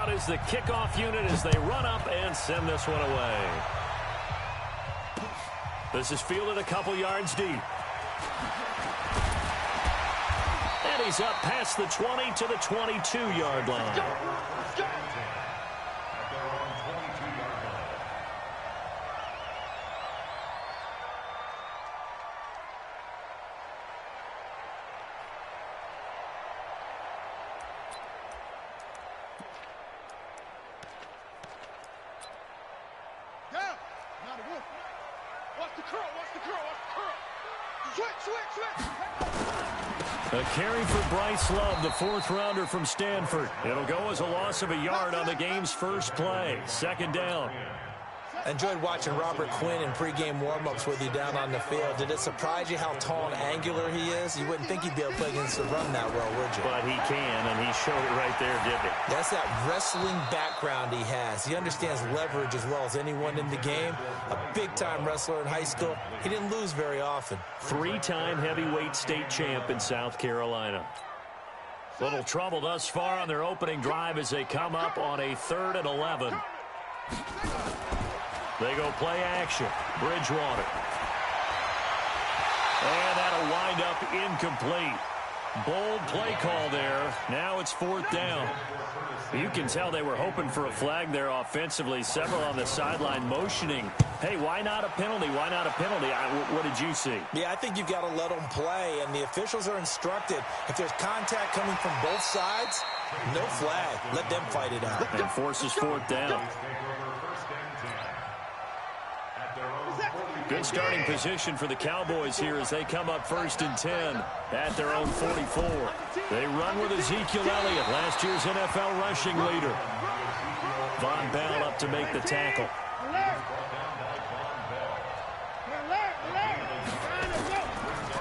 Out is the kickoff unit as they run up and send this one away. This is fielded a couple yards deep. And he's up past the 20 to the 22-yard line. A carry for Bryce Love, the fourth-rounder from Stanford. It'll go as a loss of a yard on the game's first play. Second down. I enjoyed watching Robert Quinn in pregame warm-ups with you down on the field. Did it surprise you how tall and angular he is? You wouldn't think he'd be able to play against the run that well, would you? But he can, and he showed it right there, didn't he? That's that wrestling background he has. He understands leverage as well as anyone in the game. A big-time wrestler in high school. He didn't lose very often. Three-time heavyweight state champ in South Carolina. Little trouble thus far on their opening drive as they come up on a 3rd and 11. They go play action. Bridgewater. And that'll wind up incomplete. Bold play call there. Now it's 4th down. You can tell they were hoping for a flag there offensively. Several on the sideline motioning. Hey, why not a penalty? Why not a penalty? What did you see? Yeah, I think you've got to let them play, and the officials are instructed. If there's contact coming from both sides, no flag. Let them fight it out. And forces 4th down. Good starting position for the Cowboys here as they come up 1st and 10 at their own 44. They run with Ezekiel Elliott, last year's NFL rushing leader. Von Bell up to make the tackle.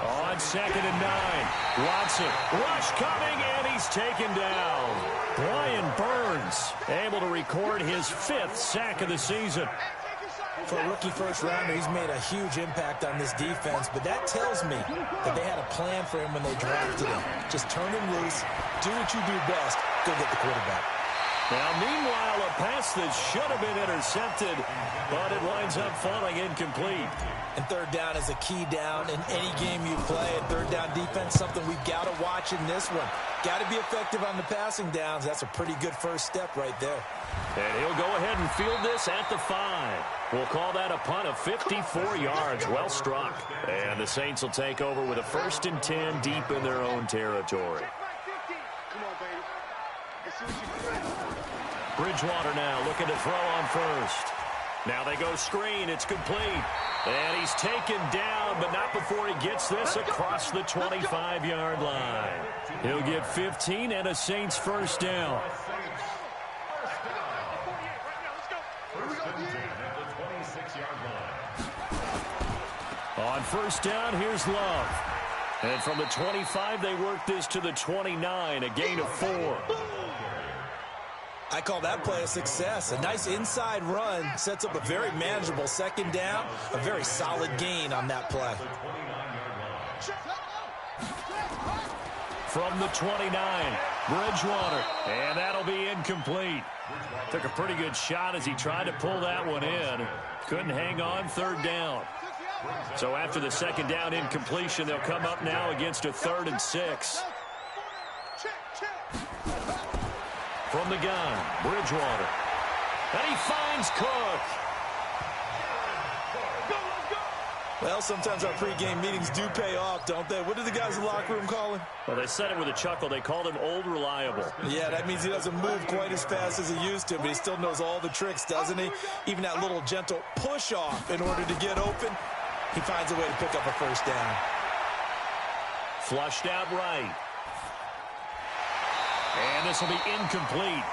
On 2nd and 9, Watson, rush coming, and he's taken down. Brian Burns able to record his 5th sack of the season. For a rookie first-rounder, he's made a huge impact on this defense, but that tells me that they had a plan for him when they drafted him. Just turn him loose, do what you do best, go get the quarterback. Now, meanwhile, a pass that should have been intercepted, but it winds up falling incomplete. And 3rd down is a key down in any game you play. And 3rd down defense, something we've got to watch in this one. Got to be effective on the passing downs. That's a pretty good first step right there. And he'll go ahead and field this at the 5. We'll call that a punt of 54 yards. Well struck. And the Saints will take over with a 1st and 10 deep in their own territory. Bridgewater now looking to throw on 1st. Now they go screen. It's complete. And he's taken down, but not before he gets this across the 25-yard line. He'll get 15 and a Saints 1st down. On 1st down, here's Love. And from the 25, they work this to the 29, a gain of 4. I call that play a success. A nice inside run sets up a very manageable 2nd down. A very solid gain on that play. From the 29, Bridgewater. And that'll be incomplete. Took a pretty good shot as he tried to pull that one in. Couldn't hang on, 3rd down. So after the 2nd down incompletion, they'll come up now against a 3rd and 6. From the gun, Bridgewater. And he finds Cook. Well, sometimes our pregame meetings do pay off, don't they? What do the guys in the locker room call him? Well, they said it with a chuckle. They called him Old Reliable. Yeah, that means he doesn't move quite as fast as he used to, but he still knows all the tricks, doesn't he? Even that little gentle push-off in order to get open. He finds a way to pick up a 1st down. Flushed out right. And this will be incomplete.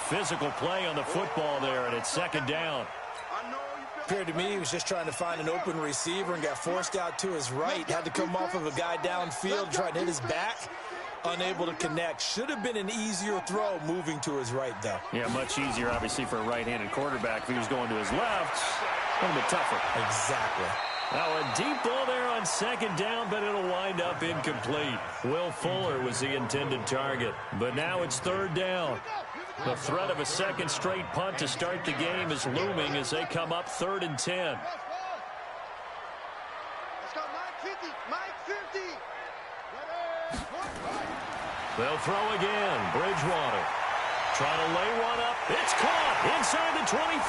Physical play on the football there, and it's 2nd down. Appeared to me he was just trying to find an open receiver and got forced out to his right. Had to come off of a guy downfield, try to hit his back. Unable to connect. Should have been an easier throw moving to his right, though. Yeah, much easier, obviously, for a right-handed quarterback. If he was going to his left, a little bit tougher. Exactly. Now a deep ball there on 2nd down, but it'll wind up incomplete. Will Fuller was the intended target, but now it's 3rd down. The threat of a second straight punt to start the game is looming as they come up 3rd and 10. Let's go, Mike 50. Mike 50. They'll throw again. Bridgewater trying to lay one up. It's caught inside the 25.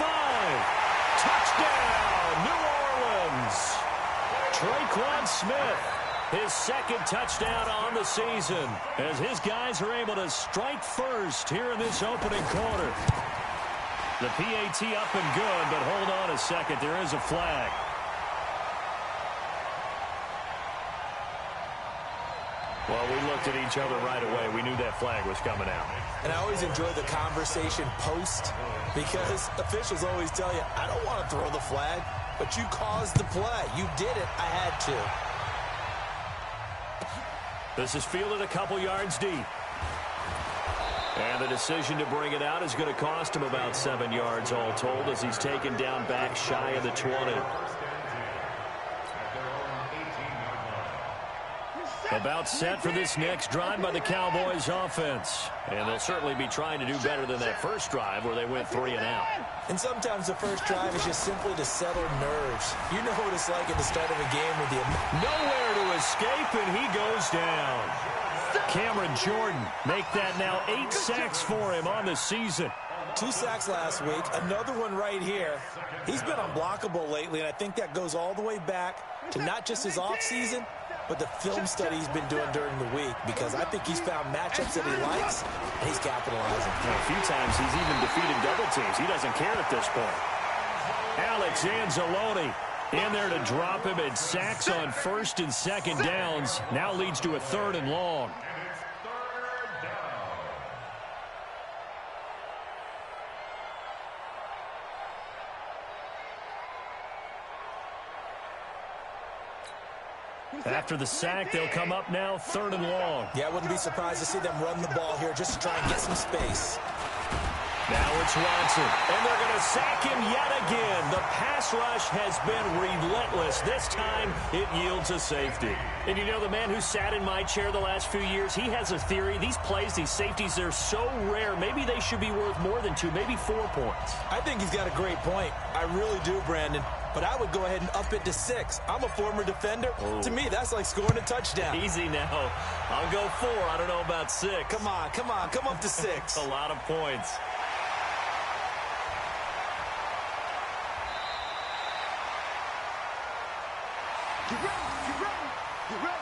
Touchdown, New Orleans. Traquan Smith, his second touchdown on the season, as his guys are able to strike first here in this opening quarter. The PAT up and good, but hold on a second. There is a flag. Well, we looked at each other right away. We knew that flag was coming out. And I always enjoy the conversation post because officials always tell you, I don't want to throw the flag, but you caused the play. You did it. I had to. This is fielded a couple yards deep. And the decision to bring it out is going to cost him about 7 yards all told as he's taken down back shy of the 20. About set for this next drive by the Cowboys offense. And they'll certainly be trying to do better than that first drive where they went 3 and out. And sometimes the first drive is just simply to settle nerves. You know what it's like at the start of a game with you. Nowhere to escape, and he goes down. Cameron Jordan make that now 8 sacks for him on the season. 2 sacks last week, another one right here. He's been unblockable lately, and I think that goes all the way back to not just his offseason, but the film study he's been doing during the week, because I think he's found matchups that he likes, and he's capitalizing. A few times he's even defeated double teams. He doesn't care at this point. Alex Anzalone in there to drop him, and sacks on 1st and 2nd downs. Now leads to a 3rd and long. After the sack, they'll come up now 3rd and long. Yeah, I wouldn't be surprised to see them run the ball here just to try and get some space. Now it's Watson, and they're going to sack him yet again. The pass rush has been relentless. This time, it yields a safety. And you know, the man who sat in my chair the last few years, he has a theory. These plays, these safeties, they're so rare. Maybe they should be worth more than 2, maybe 4 points. I think he's got a great point. I really do, Brandon. But I would go ahead and up it to 6. I'm a former defender. Oh. To me, that's like scoring a touchdown. Easy now. I'll go 4. I don't know about 6. Come on. Come up to 6. A lot of points. Get ready. Get ready.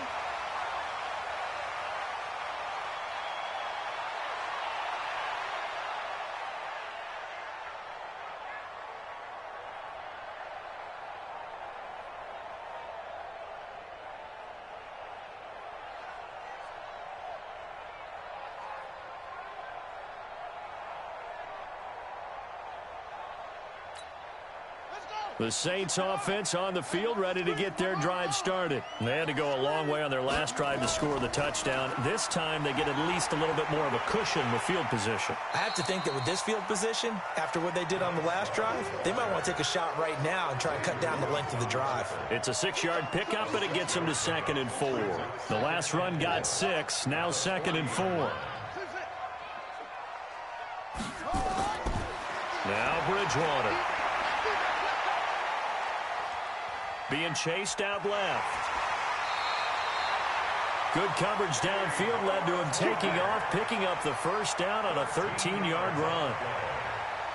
The Saints offense on the field, ready to get their drive started. They had to go a long way on their last drive to score the touchdown. This time they get at least a little bit more of a cushion with field position. I have to think that with this field position, after what they did on the last drive, they might want to take a shot right now and try and cut down the length of the drive. It's a 6-yard pickup, and it gets them to 2nd and 4. The last run got 6, now 2nd and 4. Now Bridgewater. Being chased out left. Good coverage downfield led to him taking off, picking up the first down on a 13-yard run.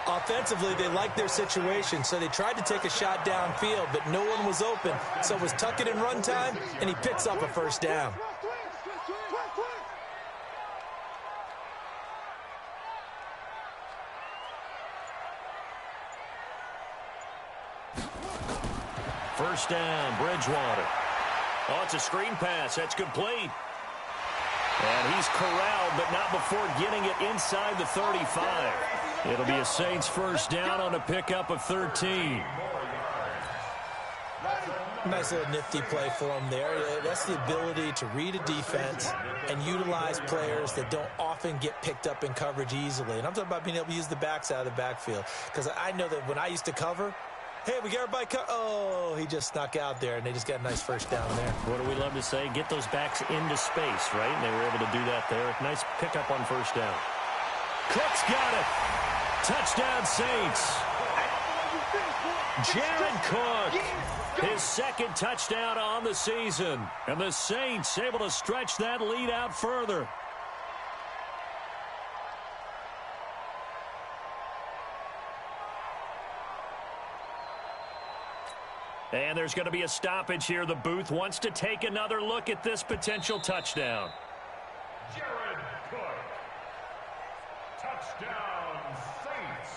Offensively, they liked their situation, so they tried to take a shot downfield, but no one was open. So it was tuck it in run time, and he picks up a first down. First down, Bridgewater. Oh, it's a screen pass. That's complete. And he's corralled, but not before getting it inside the 35. It'll be a Saints first down on a pickup of 13. Nice little nifty play for him there. That's the ability to read a defense and utilize players that don't often get picked up in coverage easily. And I'm talking about being able to use the backs out of the backfield. Because I know that when I used to cover, hey, we got everybody oh, he just snuck out there, and they just got a nice first down there. What do we love to say? Get those backs into space, right? And they were able to do that there. Nice pickup on first down. Cook's got it. Touchdown, Saints. Jared Cook, his second touchdown on the season. And the Saints able to stretch that lead out further. And there's going to be a stoppage here. The booth wants to take another look at this potential touchdown. Jared Cook. Touchdown, Saints.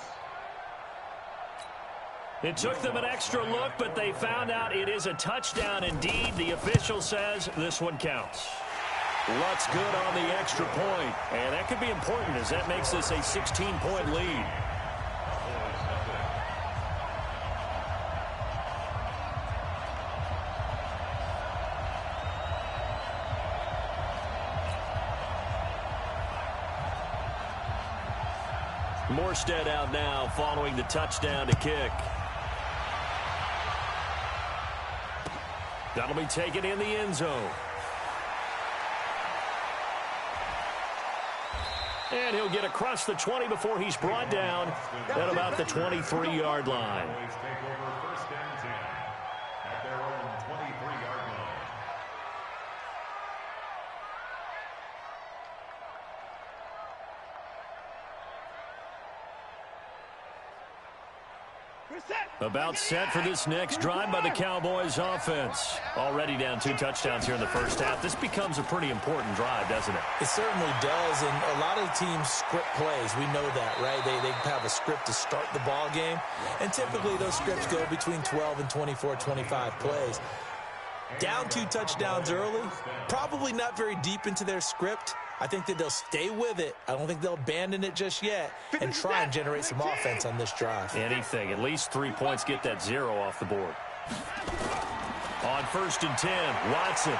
It took them an extra look, but they found out it is a touchdown indeed. The official says this one counts. What's good on the extra point? And that could be important as that makes this a 16-point lead. Morstead out now following the touchdown to kick. That'll be taken in the end zone. And he'll get across the 20 before he's brought down at about the 23-yard line. Take over first and 10 at their own 23-yard line. About set for this next drive by the Cowboys offense. Already down 2 touchdowns here in the first half. This becomes a pretty important drive, doesn't it? It certainly does, and a lot of teams script plays. We know that, right? They have a script to start the ball game, and typically those scripts go between 12 and 24, 25 plays. Down 2 touchdowns early, probably not very deep into their script. I think that they'll stay with it. I don't think they'll abandon it just yet and try and generate some offense on this drive. Anything. At least 3 points, get that 0 off the board. On first and 10, Watson.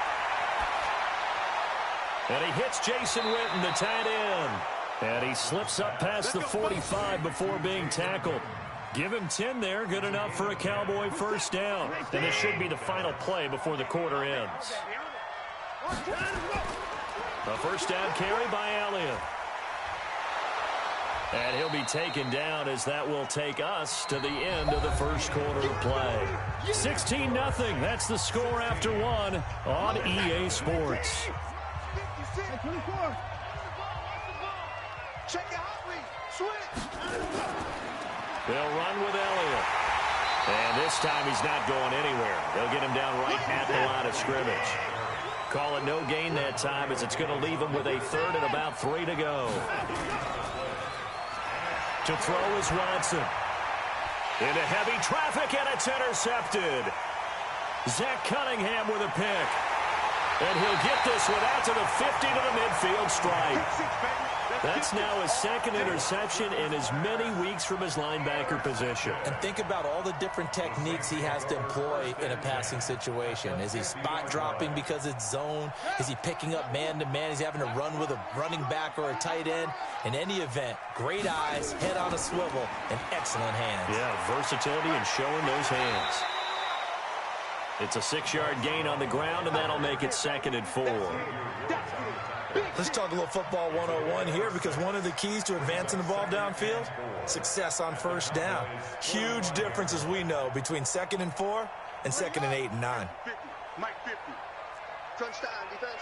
And he hits Jason Witten, the tight end. And he slips up past the 45 before being tackled. Give him 10 there. Good enough for a Cowboy first down. And this should be the final play before the quarter ends. A first down carry by Elliott. And he'll be taken down as that will take us to the end of the first quarter of play. 16-0. That's the score after 1 on EA Sports. They'll run with Elliott. And this time he's not going anywhere. They'll get him down right at the line of scrimmage. Call it no gain that time as it's going to leave him with a third and about 3 to go. To throw is Watson. Into heavy traffic, and it's intercepted. Zach Cunningham with a pick. And he'll get this one out to the 50 to the midfield stripe. That's now his second interception in as many weeks from his linebacker position. And think about all the different techniques he has to employ in a passing situation. Is he spot dropping because it's zone? Is he picking up man-to-man? Is he having to run with a running back or a tight end? In any event, great eyes, head on a swivel, and excellent hands. Yeah, versatility and showing those hands. It's a 6-yard gain on the ground, and that'll make it 2nd and 4. Let's talk a little football 101 here, because one of the keys to advancing the ball downfield, success on first down. Huge difference, as we know, between 2nd and 4 and 2nd and 8 and 9. Mike 50. Touchdown defense.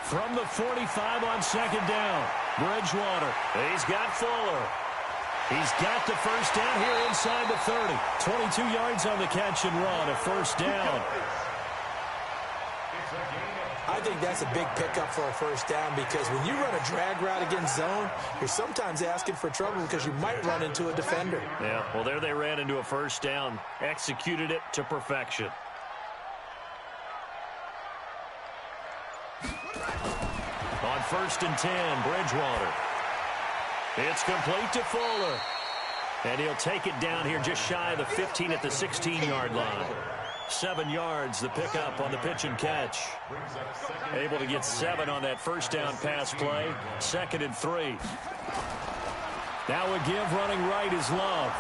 From the 45 on 2nd down, Bridgewater. He's got Fuller. He's got the first down here inside the 30. 22 yards on the catch and run, a first down. I think that's a big pickup for a first down, because when you run a drag route against zone, you're sometimes asking for trouble because you might run into a defender. Yeah, well, there they ran into a first down. Executed it to perfection. On 1st and 10, Bridgewater. It's complete to Fuller. And he'll take it down here just shy of the 15 at the 16-yard line. 7 yards, the pickup on the pitch and catch. Able to get 7 on that first down pass play. 2nd and 3. Now a give running right is Love.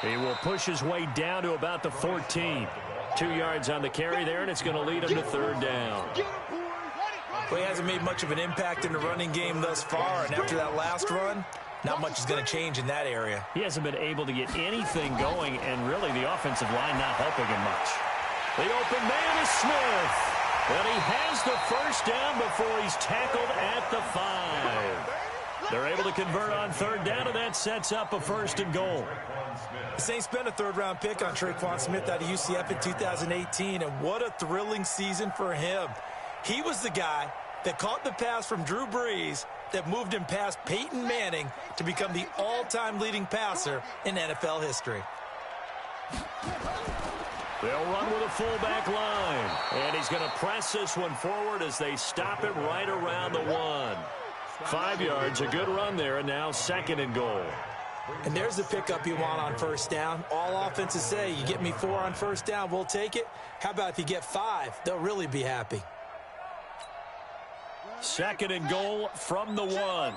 He will push his way down to about the 14. 2 yards on the carry there, and it's going to lead him to third down. Well, he hasn't made much of an impact in the running game thus far, and after that last run, not much is going to change in that area. He hasn't been able to get anything going, and really the offensive line not helping him much. The open man is Smith. And he has the first down before he's tackled at the 5. They're able to convert on third down, and that sets up a first and goal. The Saints spent a third-round pick on Traquan Smith out of UCF in 2018, and what a thrilling season for him. He was the guy that caught the pass from Drew Brees that moved him past Peyton Manning to become the all-time leading passer in NFL history. They'll run with a fullback line, and he's going to press this one forward as they stop it right around the 1. 5 yards, a good run there, and now second and goal. And there's the pickup you want on first down. All offenses say, you get me 4 on first down, we'll take it. How about if you get 5? They'll really be happy. Second and goal from the 1. I'm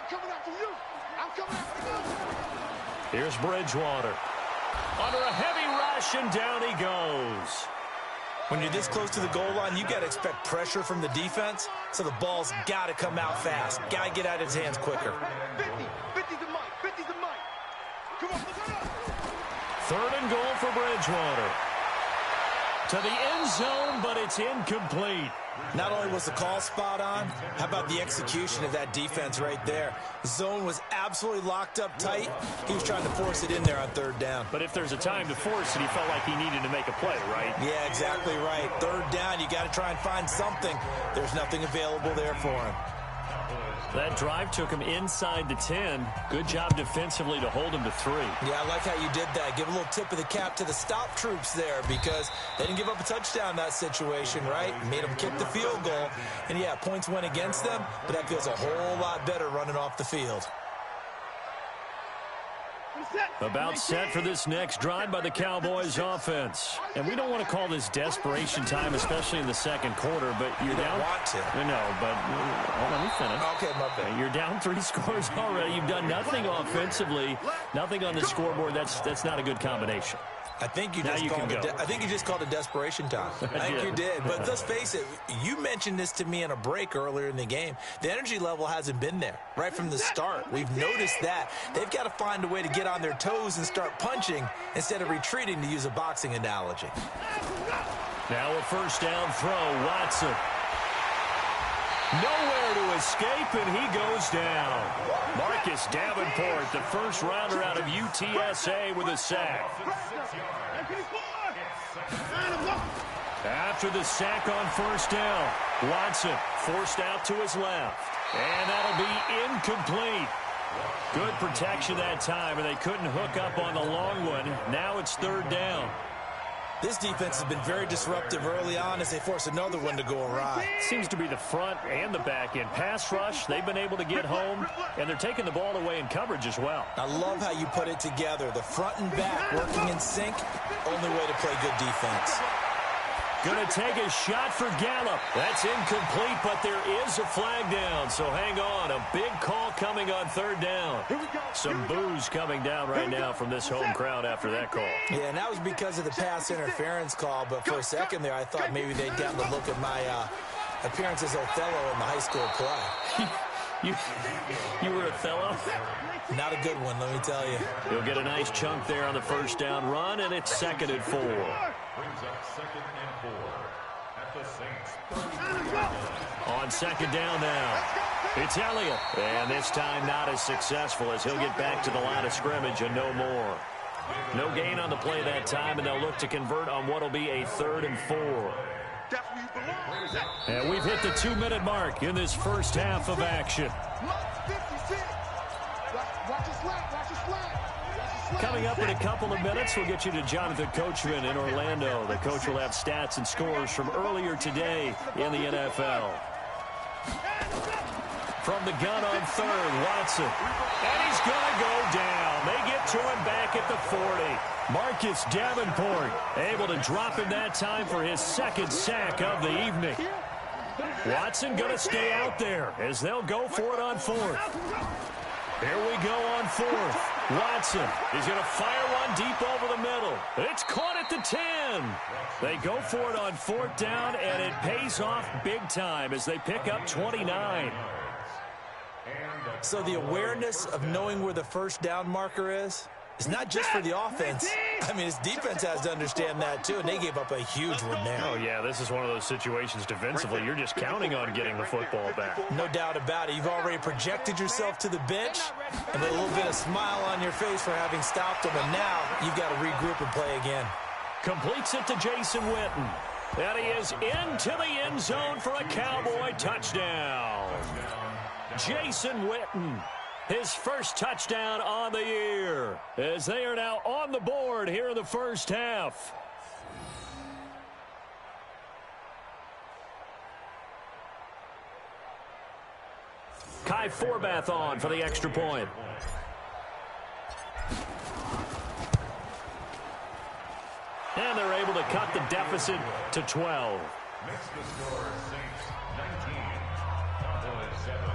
coming after you. I'm coming after you. Here's Bridgewater. Under a heavy rush, and down he goes. When you're this close to the goal line, you got to expect pressure from the defense, so the ball's got to come out fast. Got to get out of his hands quicker. 50 the mic. 50 the mic. Come on, come on. Third and goal for Bridgewater. To the end zone, but it's incomplete. Not only was the call spot on, how about the execution of that defense right there? The zone was absolutely locked up tight. He was trying to force it in there on third down. But if there's a time to force it, he felt like he needed to make a play, right? Yeah, exactly right. Third down, you got to try and find something. There's nothing available there for him. That drive took him inside the 10. Good job defensively to hold him to 3. Yeah, I like how you did that. Give a little tip of the cap to the stop troops there because they didn't give up a touchdown in that situation, right? Made them kick the field goal. And, yeah, points went against them, but that feels a whole lot better running off the field. About set for this next drive by the Cowboys offense. And we don't want to call this desperation time, especially in the second quarter, but you're down. Want to. No, but let me finish. Okay, my bad. You're down 3 scores already. You've done nothing offensively, nothing on the scoreboard. That's not a good combination. I think you just called it desperation time. I think you did. But let's face it, you mentioned this to me in a break earlier in the game. The energy level hasn't been there right from the start. We've noticed that. They've got to find a way to get on their toes and start punching instead of retreating, to use a boxing analogy. Now a first down throw, Watson. Nowhere to escape, and he goes down. Marcus Davenport, the first rounder out of UTSA, with a sack. After the sack on first down, Watson forced out to his left. And that'll be incomplete. Good protection that time, and they couldn't hook up on the long one. Now it's third down. This defense has been very disruptive early on as they force another one to go awry. Seems to be the front and the back end. Pass rush, they've been able to get home, and they're taking the ball away in coverage as well. I love how you put it together. The front and back working in sync, only way to play good defense. Going to take a shot for Gallup. That's incomplete, but there is a flag down, so hang on. A big call coming on third down. Some boos coming down right now from this home crowd after that call. Yeah, and that was because of the pass interference call, but for a second there I thought maybe they'd gotten a look at my appearance as Othello in the high school play. You were Othello? Not a good one, let me tell you. He'll get a nice chunk there on the first down run, and it's second and 4. Brings up second and 4 at the Saints. On second down now, it's Elliott. And this time not as successful as he'll get back to the line of scrimmage and no more. No gain on the play that time, and they'll look to convert on what will be a third and 4. And we've hit the 2-minute mark in this first half of action. Coming up in a couple of minutes, we'll get you to Jonathan Coachman in Orlando. The coach will have stats and scores from earlier today in the NFL. From the gun on third, Watson. And he's going to go down. They get to him back at the 40. Marcus Davenport able to drop him that time for his second sack of the evening. Watson going to stay out there as they'll go for it on fourth. Here we go on fourth. Watson is going to fire one deep over the middle. It's caught at the 10. They go for it on 4th down, and it pays off big time as they pick up 29. So the awareness of knowing where the first down marker is not just for the offense. I mean, his defense has to understand that, too, and they gave up a huge one there. Oh, yeah, this is one of those situations defensively. You're just counting on getting the football back. No doubt about it. You've already projected yourself to the bench and with a little bit of smile on your face for having stopped them, and now you've got to regroup and play again. Completes it to Jason Witten. And he is into the end zone for a Cowboy touchdown. Jason Witten, his first touchdown on the year, as they are now on the board here in the first half. Kai Forbath on for the extra point. And they're able to cut the deficit to 12. Makes the score Saints 19, Cowboys 7.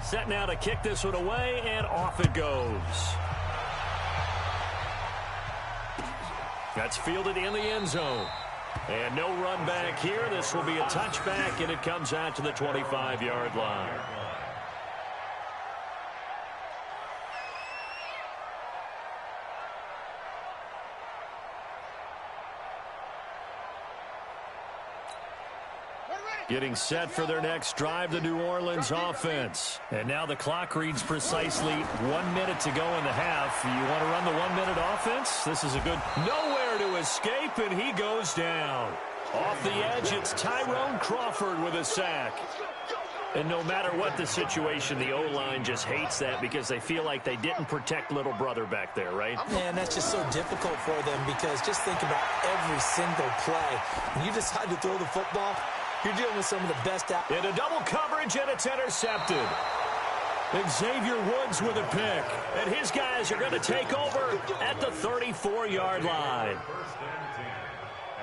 Set now to kick this one away, and off it goes. That's fielded in the end zone. And no run back here. This will be a touchback, and it comes out to the 25-yard line. Getting set for their next drive, the New Orleans offense. And now the clock reads precisely 1 minute to go in the half. You want to run the 1 minute offense? This is a good nowhere to escape, and he goes down. Off the edge, it's Tyrone Crawford with a sack. And no matter what the situation, the O-line just hates that because they feel like they didn't protect little brother back there, right? Man, that's just so difficult for them because just think about every single play. When you decide to throw the football, you're dealing with some of the best out. In a double coverage, and it's intercepted. Xavier Woods with a pick. And his guys are going to take over at the 34-yard line.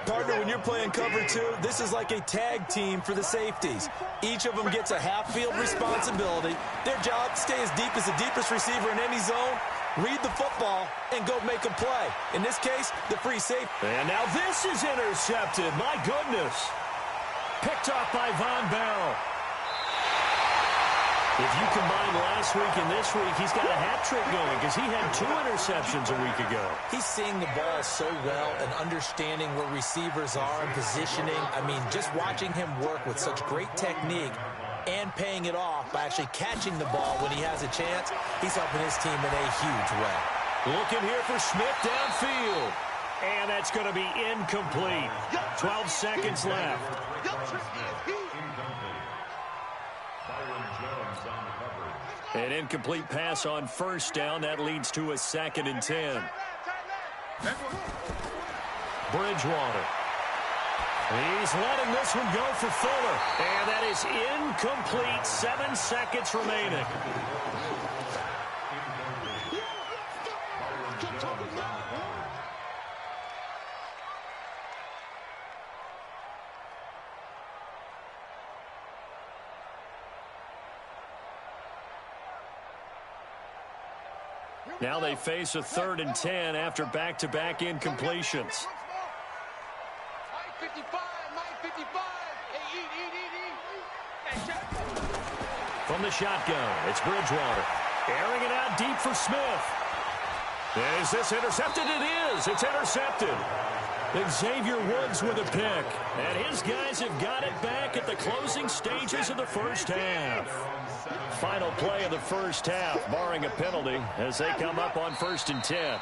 Partner, when you're playing cover two, this is like a tag team for the safeties. Each of them gets a half-field responsibility. Their job, stay as deep as the deepest receiver in any zone, read the football, and go make a play. In this case, the free safety. And now this is intercepted. My goodness. Picked off by Von Bell. If you combine last week and this week, he's got a hat trick going because he had 2 interceptions a week ago. He's seeing the ball so well and understanding where receivers are and positioning. I mean, just watching him work with such great technique and paying it off by actually catching the ball when he has a chance, he's helping his team in a huge way. Looking here for Smith downfield. And that's going to be incomplete. 12 seconds left. An incomplete pass on first down. That leads to a 2nd and 10. Bridgewater. He's letting this one go for Fuller. And that is incomplete. 7 seconds remaining. Now they face a 3rd and 10 after back-to-back incompletions. From the shotgun, it's Bridgewater. Airing it out deep for Smith. Is this intercepted? It is. It's intercepted. Xavier Woods with a pick. And his guys have got it back at the closing stages of the first half. Final play of the first half, barring a penalty, as they come up on 1st and 10.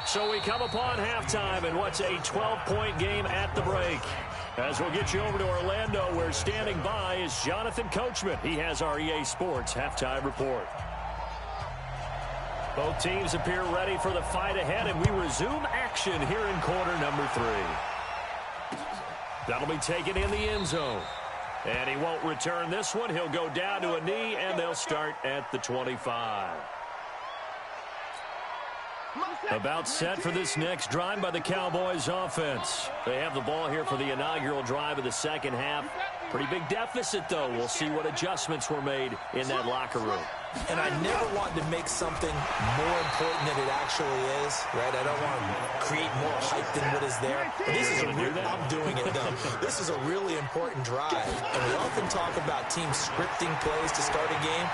So we come upon halftime in what's a 12-point game at the break. As we'll get you over to Orlando, where standing by is Jonathan Coachman. He has our EA Sports halftime report. Both teams appear ready for the fight ahead, and we resume action here in quarter number 3. That'll be taken in the end zone. And he won't return this one. He'll go down to a knee, and they'll start at the 25. About set for this next drive by the Cowboys offense. They have the ball here for the inaugural drive of the second half. Pretty big deficit, though. We'll see what adjustments were made in that locker room. And I never want to make something more important than it actually is, right? I don't want to create more hype than what is there. But this is I'm doing it, though. This is a really important drive. And we often talk about teams scripting plays to start a game.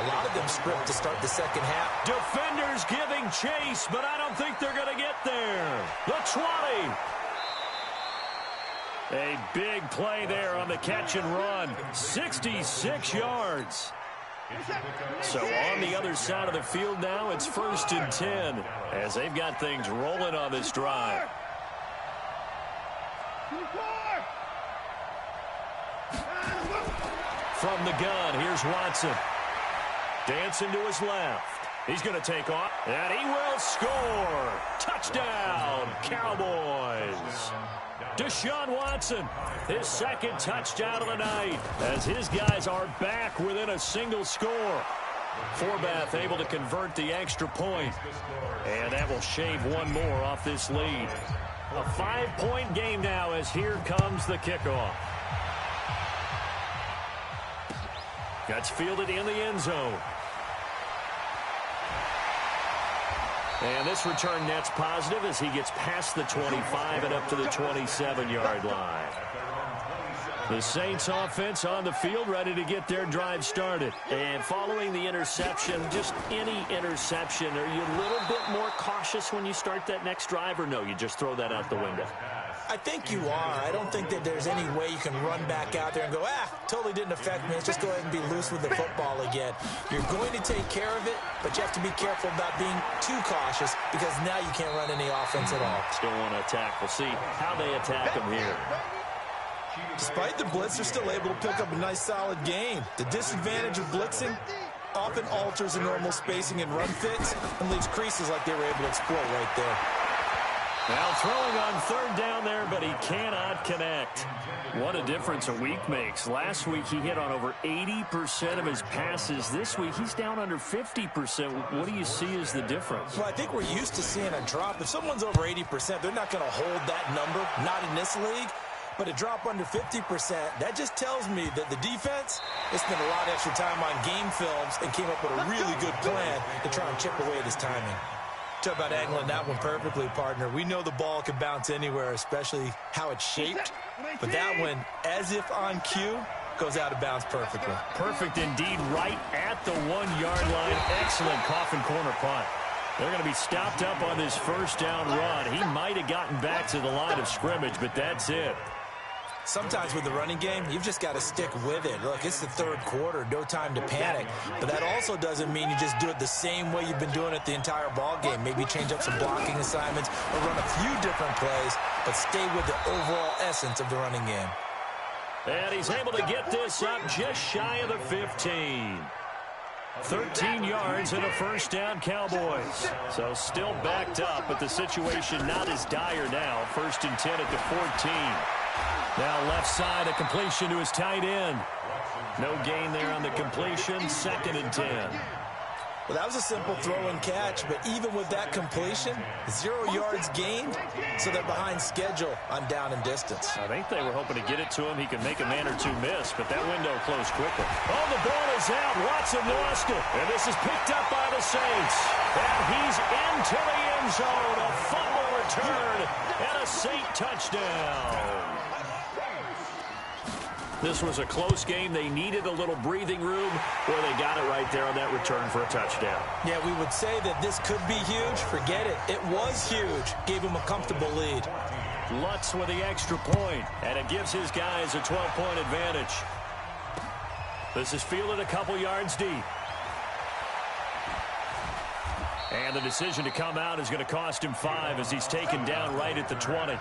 A lot of them script to start the second half. Defenders giving chase, but I don't think they're going to get there. The 20. A big play there on the catch and run. 66 yards. So on the other side of the field now, it's 1st and 10 as they've got things rolling on this drive. From the gun, here's Watson. Dancing to his left. He's going to take off, and he will score. Touchdown, Cowboys. Deshaun Watson, his second touchdown of the night, as his guys are back within a single score. Forbath able to convert the extra point, and that will shave one more off this lead. A 5-point game now as here comes the kickoff. Gets fielded in the end zone. And this return net's positive as he gets past the 25 and up to the 27-yard line. The Saints offense on the field ready to get their drive started. And following the interception, just any interception, are you a little bit more cautious when you start that next drive, or no, you just throw that out the window? I think you are. I don't think that there's any way you can run back out there and go, totally didn't affect me. Let's just go ahead and be loose with the football again. You're going to take care of it, but you have to be careful about being too cautious because now you can't run any offense at all. Still want to attack. We'll see how they attack them here. Despite the blitz, they're still able to pick up a nice, solid gain. The disadvantage of blitzing often alters the normal spacing and run fits and leaves creases like they were able to exploit right there. Now throwing on third down there, but he cannot connect. What a difference a week makes. Last week he hit on over 80% of his passes. This week he's down under 50%. What do you see as the difference? Well, I think we're used to seeing a drop. If someone's over 80%, they're not going to hold that number, not in this league. But a drop under 50%, that just tells me that the defense has spent a lot of extra time on game films and came up with a really good plan to try and chip away at his timing. Talk about angling that one perfectly, partner. We know the ball can bounce anywhere, especially how it's shaped. But that one, as if on cue, goes out of bounds perfectly. Perfect indeed, right at the 1-yard line. Excellent coffin corner punt. They're going to be stopped up on this first down run. He might have gotten back to the line of scrimmage, but that's it. Sometimes with the running game, you've just got to stick with it. Look, it's the third quarter, no time to panic. But that also doesn't mean you just do it the same way you've been doing it the entire ball game. Maybe change up some blocking assignments or run a few different plays, but stay with the overall essence of the running game. And he's able to get this up just shy of the 15. 13 yards and a first down, Cowboys. So still backed up, but the situation not as dire now. 1st and 10 at the 14. Now left side, a completion to his tight end. No gain there on the completion. 2nd and 10. Well, that was a simple throw and catch, but even with that completion, 0 yards gained, so they're behind schedule on down and distance. I think they were hoping to get it to him. He could make a man or two miss, but that window closed quickly. Oh, the ball is out. Watson lost it, and this is picked up by the Saints. And he's into the end zone. A fumble return and a Saint touchdown. This was a close game. They needed a little breathing room. Well, they got it right there on that return for a touchdown. Yeah, we would say that this could be huge. Forget it. It was huge. Gave him a comfortable lead. Lutz with the extra point, and it gives his guys a 12-point advantage. This is fielded a couple yards deep. And the decision to come out is going to cost him 5 as he's taken down right at the 20.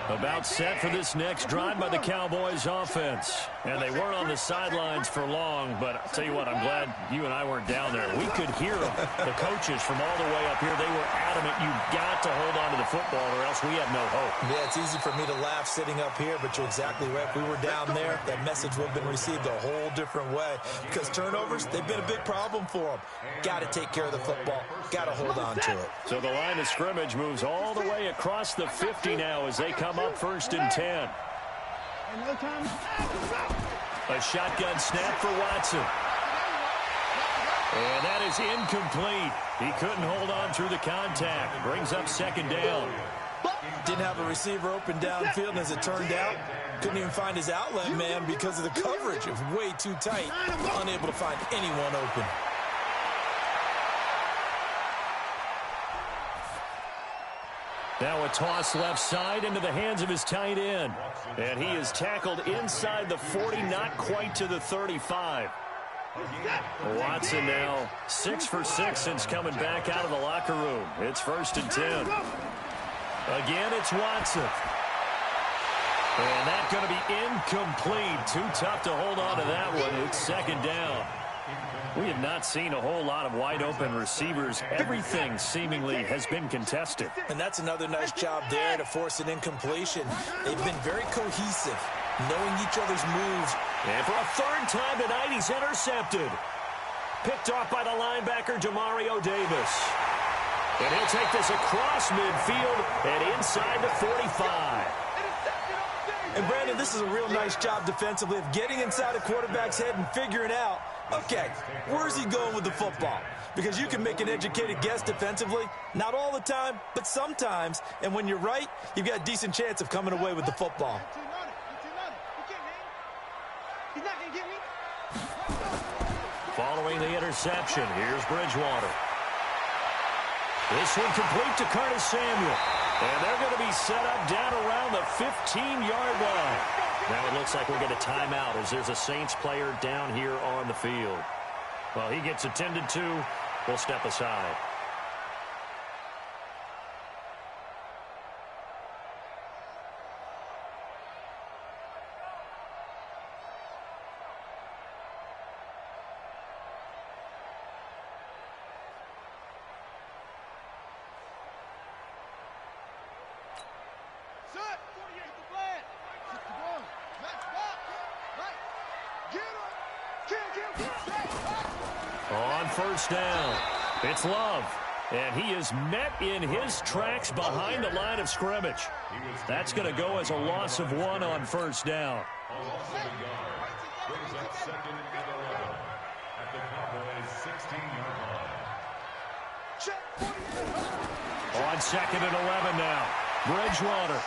About set for this next drive by the Cowboys offense. And they weren't on the sidelines for long, but I'll tell you what, I'm glad you and I weren't down there. We could hear the coaches from all the way up here. They were adamant, you've got to hold on to the football or else we have no hope. Yeah, it's easy for me to laugh sitting up here, but you're exactly right. If we were down there, that message would have been received a whole different way. Because turnovers, they've been a big problem for them. Got to take care of the football. Got to hold on to it. So the line of scrimmage moves all the way across the 50 now as they come up 1st and 10. A shotgun snap for Watson. And that is incomplete. He couldn't hold on through the contact. Brings up 2nd down. Didn't have a receiver open downfield, and as it turned out, couldn't even find his outlet man because of the coverage. It was way too tight. Unable to find anyone open. Now a toss left side into the hands of his tight end. And he is tackled inside the 40, not quite to the 35. Watson now 6 for 6 since coming back out of the locker room. It's 1st and 10. Again, it's Watson. And that's going to be incomplete. Too tough to hold on to that one. It's 2nd down. We have not seen a whole lot of wide-open receivers. Everything seemingly has been contested. And that's another nice job there to force an incompletion. They've been very cohesive, knowing each other's moves. And for a 3rd time tonight, he's intercepted. Picked off by the linebacker, Demario Davis. And he'll take this across midfield and inside the 45. And, Brandon, this is a real nice job defensively of getting inside a quarterback's head and figuring out, okay, where's he going with the football? Because you can make an educated guess defensively, not all the time, but sometimes. And when you're right, you've got a decent chance of coming away with the football. Following the interception, here's Bridgewater. This one complete to Curtis Samuel. And they're going to be set up down around the 15-yard line. Now it looks like we'll get a timeout as there's a Saints player down here on the field. Well, he gets attended to. We'll step aside. On 1st down, it's Love. And he is met in his tracks behind the line of scrimmage. That's going to go as a loss of 1 on 1st down. Brings up 2nd and 11 at the Cowboys' 16-yard line. On 2nd and 11 now, Bridgewater.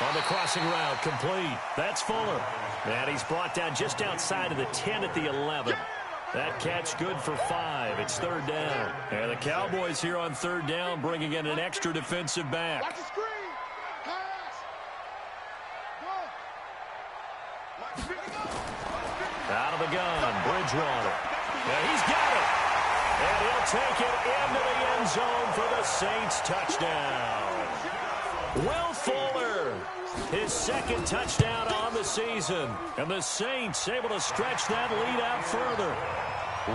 On the crossing route, complete. That's Fuller. And he's brought down just outside of the 10 at the 11. That catch good for 5. It's 3rd down. And the Cowboys here on 3rd down bringing in an extra defensive back. Out of the gun, Bridgewater. And he's got it. And he'll take it into the end zone for the Saints touchdown. Will Fuller, his 2nd touchdown on the season. And the Saints able to stretch that lead out further.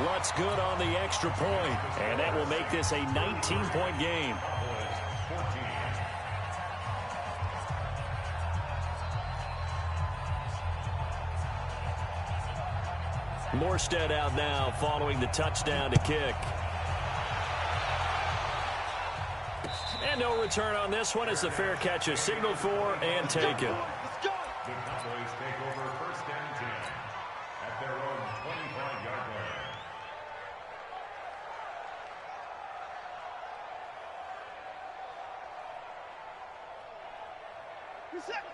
What's good on the extra point, and that will make this a 19-point game. Morstead out now following the touchdown to kick. And no return on this one as the fair catch is signaled for and taken. The Cowboys take over 1st and 10 at their own 25-yard line.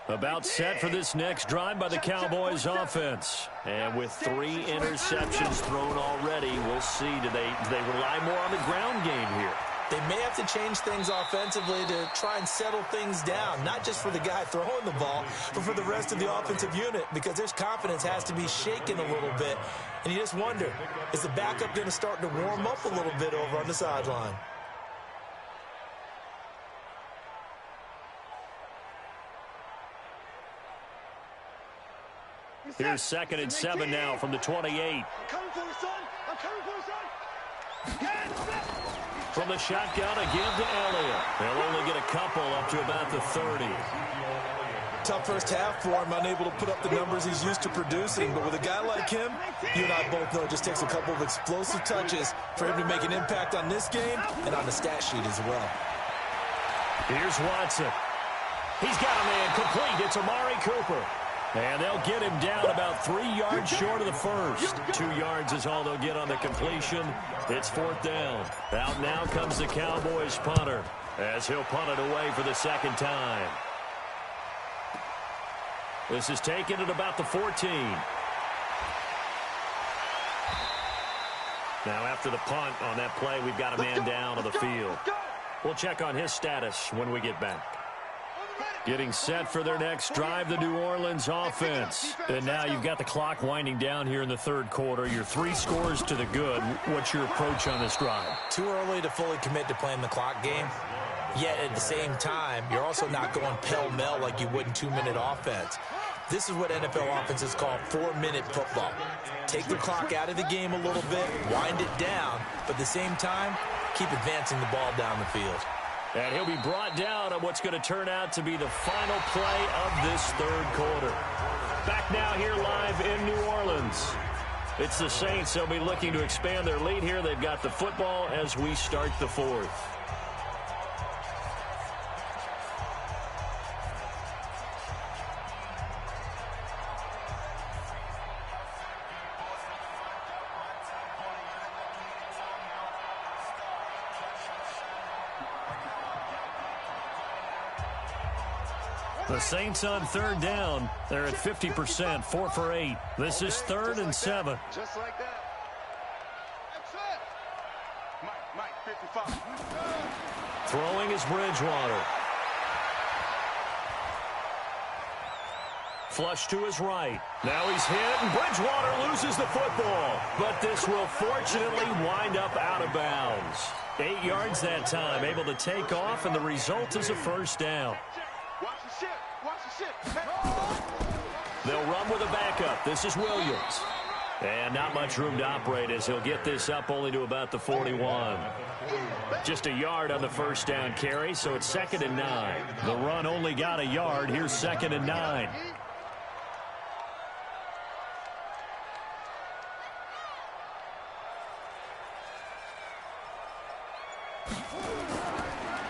About set for this next drive by the Cowboys offense. And with 3 interceptions thrown already, we'll see. Do they rely more on the ground game here? They may have to change things offensively to try and settle things down, not just for the guy throwing the ball, but for the rest of the offensive unit, because their confidence has to be shaken a little bit. And you just wonder, is the backup going to start to warm up a little bit over on the sideline? Here's 2nd and 7 now from the 28. I'm coming for you, son. I'm coming for you, son. From the shotgun, again to Elliott. They'll only get a couple up to about the 30. Tough first half for him, unable to put up the numbers he's used to producing. But with a guy like him, you and I both know it just takes a couple of explosive touches for him to make an impact on this game and on the stat sheet as well. Here's Watson. He's got a man complete. It's Amari Cooper. And they'll get him down about 3 yards short of the first. 2 yards is all they'll get on the completion. It's 4th down. Out now comes the Cowboys punter as he'll punt it away for the 2nd time. This is taken at about the 14. Now after the punt on that play, we've got a man down on the field. We'll check on his status when we get back. Getting set for their next drive, the New Orleans offense. And now you've got the clock winding down here in the 3rd quarter. You're 3 scores to the good. What's your approach on this drive? Too early to fully commit to playing the clock game. Yet at the same time, you're also not going pell-mell like you would in 2-minute offense. This is what NFL offenses call 4-minute football. Take the clock out of the game a little bit, wind it down, but at the same time, keep advancing the ball down the field. And he'll be brought down on what's going to turn out to be the final play of this 3rd quarter. Back now here live in New Orleans. It's the Saints. They'll be looking to expand their lead here. They've got the football as we start the 4th. The Saints on 3rd down. They're at 50%, 4 for 8. This is 3rd and 7. Just like that. That's it. Mike, 55. Throwing is Bridgewater. Flush to his right. Now he's hit, and Bridgewater loses the football. But this will fortunately wind up out of bounds. 8 yards that time, able to take off, and the result is a 1st down. Watch the shit. Watch the shit. They'll run with a backup. This is Williams. And not much room to operate as he'll get this up only to about the 41. Just a yard on the 1st down carry, so it's 2nd and 9. The run only got a yard. Here's 2nd and 9.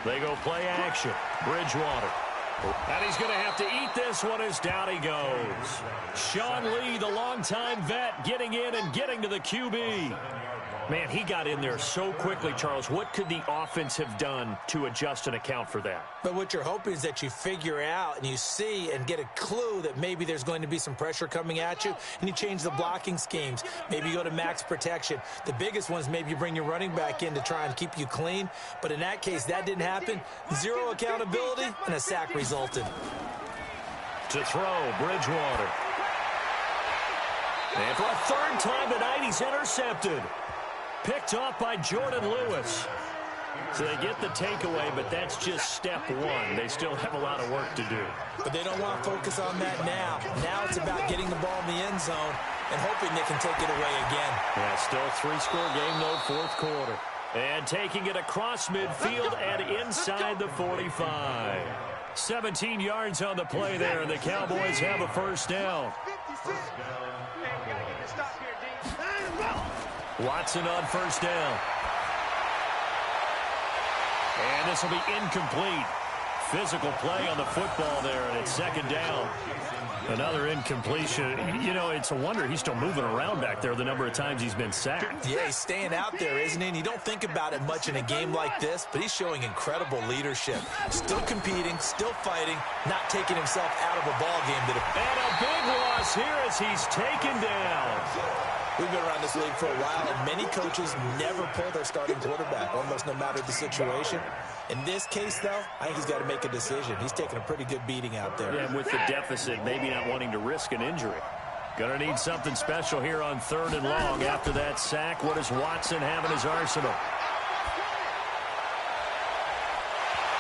They go play action. Bridgewater. And he's going to have to eat this one as down he goes. Sean Lee, the longtime vet, getting in and getting to the QB. Man, he got in there so quickly, Charles. What could the offense have done to adjust and account for that? But what you're hoping is that you figure out and you see and get a clue that maybe there's going to be some pressure coming at you, and you change the blocking schemes. Maybe you go to max protection. The biggest one is maybe you bring your running back in to try and keep you clean. But in that case, that didn't happen. 0 accountability, and a sack resulted. To throw, Bridgewater. And for a 3rd time tonight, he's intercepted. Picked off by Jordan Lewis. So they get the takeaway, but that's just step 1. They still have a lot of work to do. But they don't want to focus on that now. Now it's about getting the ball in the end zone and hoping they can take it away again. Yeah, still a 3-score game, though, 4th quarter. And taking it across midfield and inside the 45. 17 yards on the play there, and the Cowboys have a 1st down. Watson on 1st down. And this will be incomplete. Physical play on the football there, and it's 2nd down. Another incompletion. You know, it's a wonder he's still moving around back there the number of times he's been sacked. Yeah, he's staying out there, isn't he? And you don't think about it much in a game like this, but he's showing incredible leadership. Still competing, still fighting, not taking himself out of a ball game. And a big loss here as he's taken down. We've been around this league for a while, and many coaches never pull their starting quarterback, almost no matter the situation. In this case, though, I think he's got to make a decision. He's taking a pretty good beating out there. Yeah, and with the deficit, maybe not wanting to risk an injury. Going to need something special here on 3rd and long. After that sack, what does Watson have in his arsenal?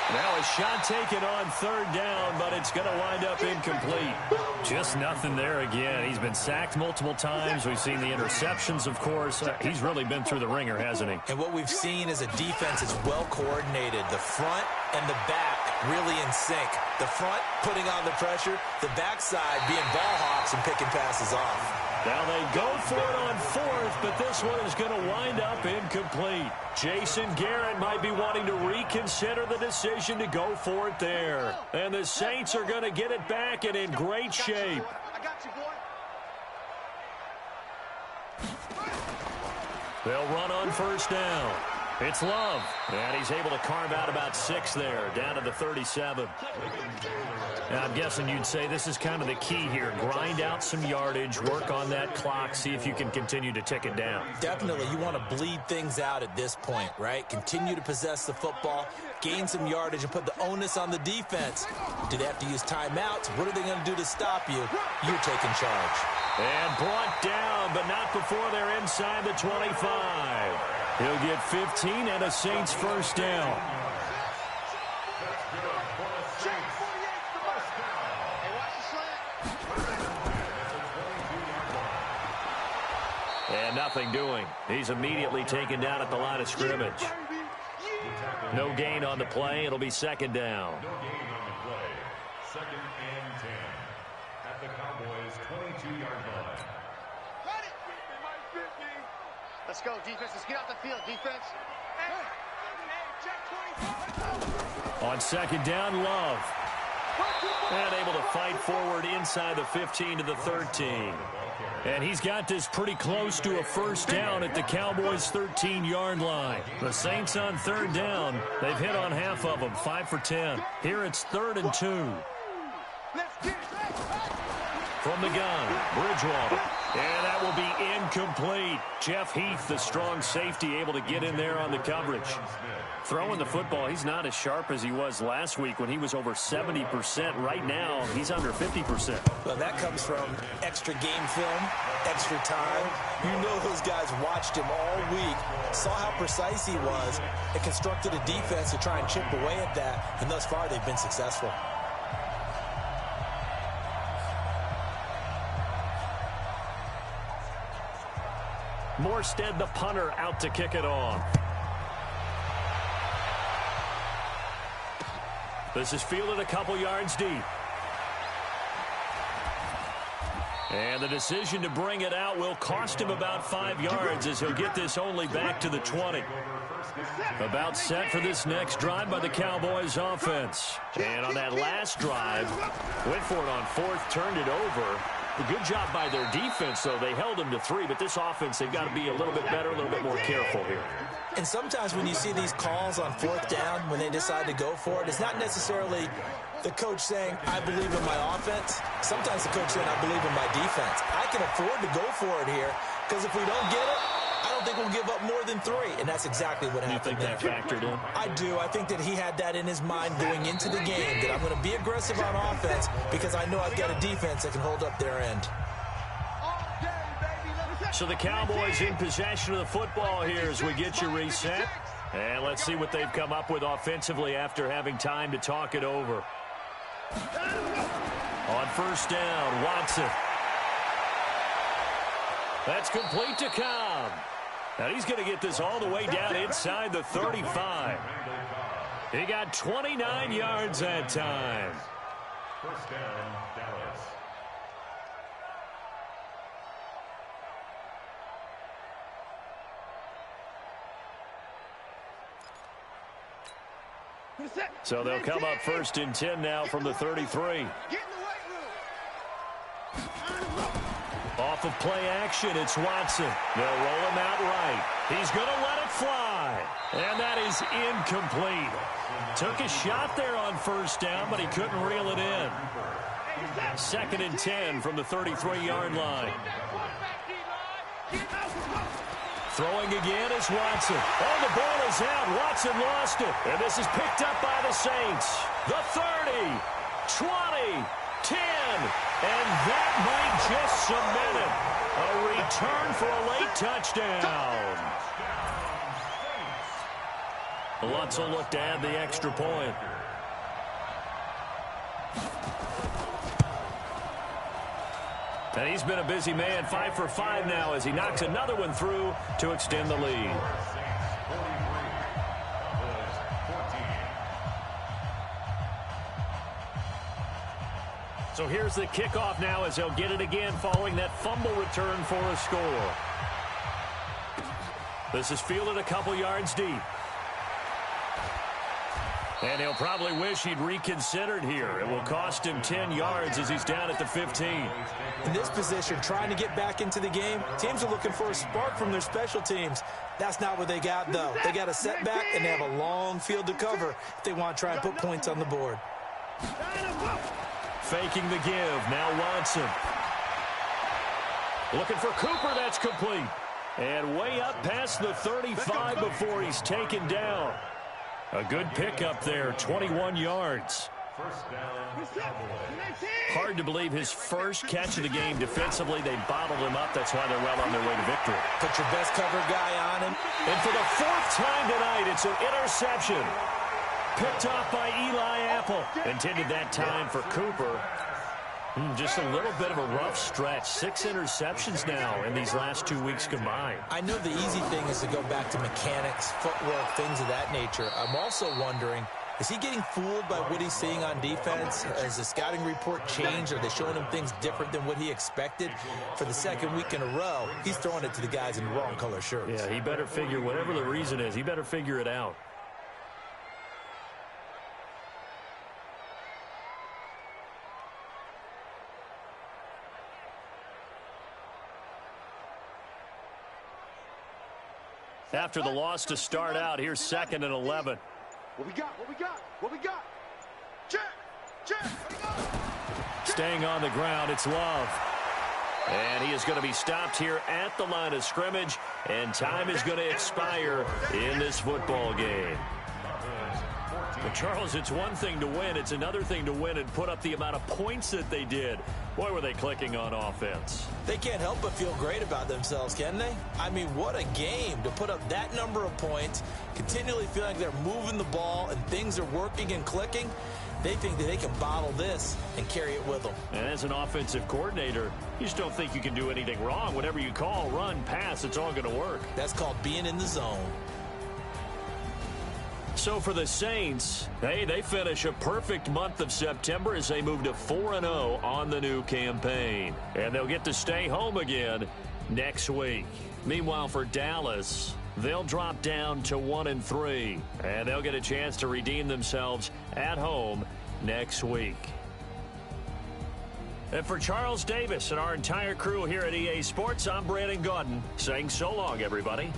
Now a shot taken on third down, but it's going to wind up incomplete. Just nothing there again. He's been sacked multiple times. We've seen the interceptions, of course. He's really been through the ringer, hasn't he? And what we've seen is a defense that's well coordinated. The front and the back really in sync. The front putting on the pressure, the backside being ball hawks and picking passes off. Now they go for it on fourth, but this one is going to wind up incomplete. Jason Garrett might be wanting to reconsider the decision to go for it there. And the Saints are going to get it back and in great shape. I got you, boy. They'll run on first down. It's Love, and he's able to carve out about 6 there, down to the 37. Now, I'm guessing you'd say this is kind of the key here. Grind out some yardage, work on that clock, see if you can continue to tick it down. Definitely, you want to bleed things out at this point, right? Continue to possess the football, gain some yardage, and put the onus on the defense. Do they have to use timeouts? What are they going to do to stop you? You're taking charge. And brought down, but not before they're inside the 25. He'll get 15 and a Saints first down. And nothing doing. He's immediately taken down at the line of scrimmage. No gain on the play. It'll be second down. No gain on the play. Second and 10 at the Cowboys' 22-yard line. Let's go, defense. Let's get out the field, defense. On second down, Love. And able to fight forward inside the 15 to the 13. And he's got this pretty close to a first down at the Cowboys' 13-yard line. The Saints on third down. They've hit on half of them, 5 for 10. Here it's 3rd and 2. From the gun, Bridgewater. And that will be incomplete. Jeff Heath, the strong safety, able to get in there on the coverage. Throwing the football, he's not as sharp as he was last week when he was over 70%. Right now, he's under 50%. Well, that comes from extra game film, extra time. You know those guys watched him all week, saw how precise he was, and constructed a defense to try and chip away at that. And thus far, they've been successful. Morstead, the punter, out to kick it off. This is fielded a couple yards deep. And the decision to bring it out will cost him about 5 yards as he'll get this only back to the 20. About set for this next drive by the Cowboys offense. And on that last drive, went for it on fourth, turned it over. A good job by their defense, though. They held them to 3, but this offense, they've got to be a little bit better, a little bit more careful here. And sometimes when you see these calls on fourth down, when they decide to go for it, it's not necessarily the coach saying, I believe in my offense. Sometimes the coach saying, I believe in my defense. I can afford to go for it here, because if we don't get it, I don't think we'll give up more than 3, and that's exactly what happened. You think that factored in? I do. I think that he had that in his mind going into the game, that I'm going to be aggressive on offense because I know I've got a defense that can hold up their end. So the Cowboys in possession of the football here as we get you reset. And let's see what they've come up with offensively after having time to talk it over. On first down, Watson. That's complete to Cobb. Now he's going to get this all the way down inside the 35. He got 29 yards that time. First down, Dallas. So they'll come up 1st and 10 now from the 33. Off of play action, it's Watson. They'll roll him out right. He's going to let it fly. And that is incomplete. Took a shot there on first down, but he couldn't reel it in. 2nd and 10 from the 33-yard line. Throwing again is Watson. Oh, the ball is out. Watson lost it. And this is picked up by the Saints. The 30, 20, 10. And that might just cement it. A return for a late touchdown. Lutz will look to add the extra point. And he's been a busy man, 5 for 5 now as he knocks another one through to extend the lead. So here's the kickoff now as they'll get it again following that fumble return for a score. This is fielded a couple yards deep. And he'll probably wish he'd reconsidered here. It will cost him 10 yards as he's down at the 15. In this position, trying to get back into the game, teams are looking for a spark from their special teams. That's not what they got, though. They got a setback, and they have a long field to cover if they want to try and put points on the board. Faking the give. Now Watson. Looking for Cooper. That's complete. And way up past the 35 before he's taken down. A good pickup there, 21 yards. First down, Hard to believe his first catch of the game defensively. They bottled him up. That's why they're well on their way to victory. Put your best cover guy on him. And for the 4th time tonight, it's an interception. Picked off by Eli Apple. Intended that time for Cooper. Just a little bit of a rough stretch. 6 interceptions now in these last 2 weeks combined. I know the easy thing is to go back to mechanics, footwork, things of that nature. I'm also wondering, is he getting fooled by what he's seeing on defense? Has the scouting report changed? Are they showing him things different than what he expected? For the 2nd week in a row, he's throwing it to the guys in the wrong color shirts. Yeah, he better figure, whatever the reason is, he better figure it out. After the loss to start out, here's 2nd and 11. What we got? What we got? What we got? Check! Check! Staying on the ground, it's Love. And he is going to be stopped here at the line of scrimmage, and time is going to expire in this football game. But Charles, it's one thing to win. It's another thing to win and put up the amount of points that they did. Boy, were they clicking on offense. They can't help but feel great about themselves, can they? I mean, what a game to put up that number of points, continually feeling like they're moving the ball and things are working and clicking. They think that they can bottle this and carry it with them. And as an offensive coordinator, you just don't think you can do anything wrong. Whatever you call, run, pass, it's all going to work. That's called being in the zone. So for the Saints, hey, they finish a perfect month of September as they move to 4-0 on the new campaign. And they'll get to stay home again next week. Meanwhile, for Dallas, they'll drop down to 1-3. And they'll get a chance to redeem themselves at home next week. And for Charles Davis and our entire crew here at EA Sports, I'm Brandon Gaudin saying so long, everybody.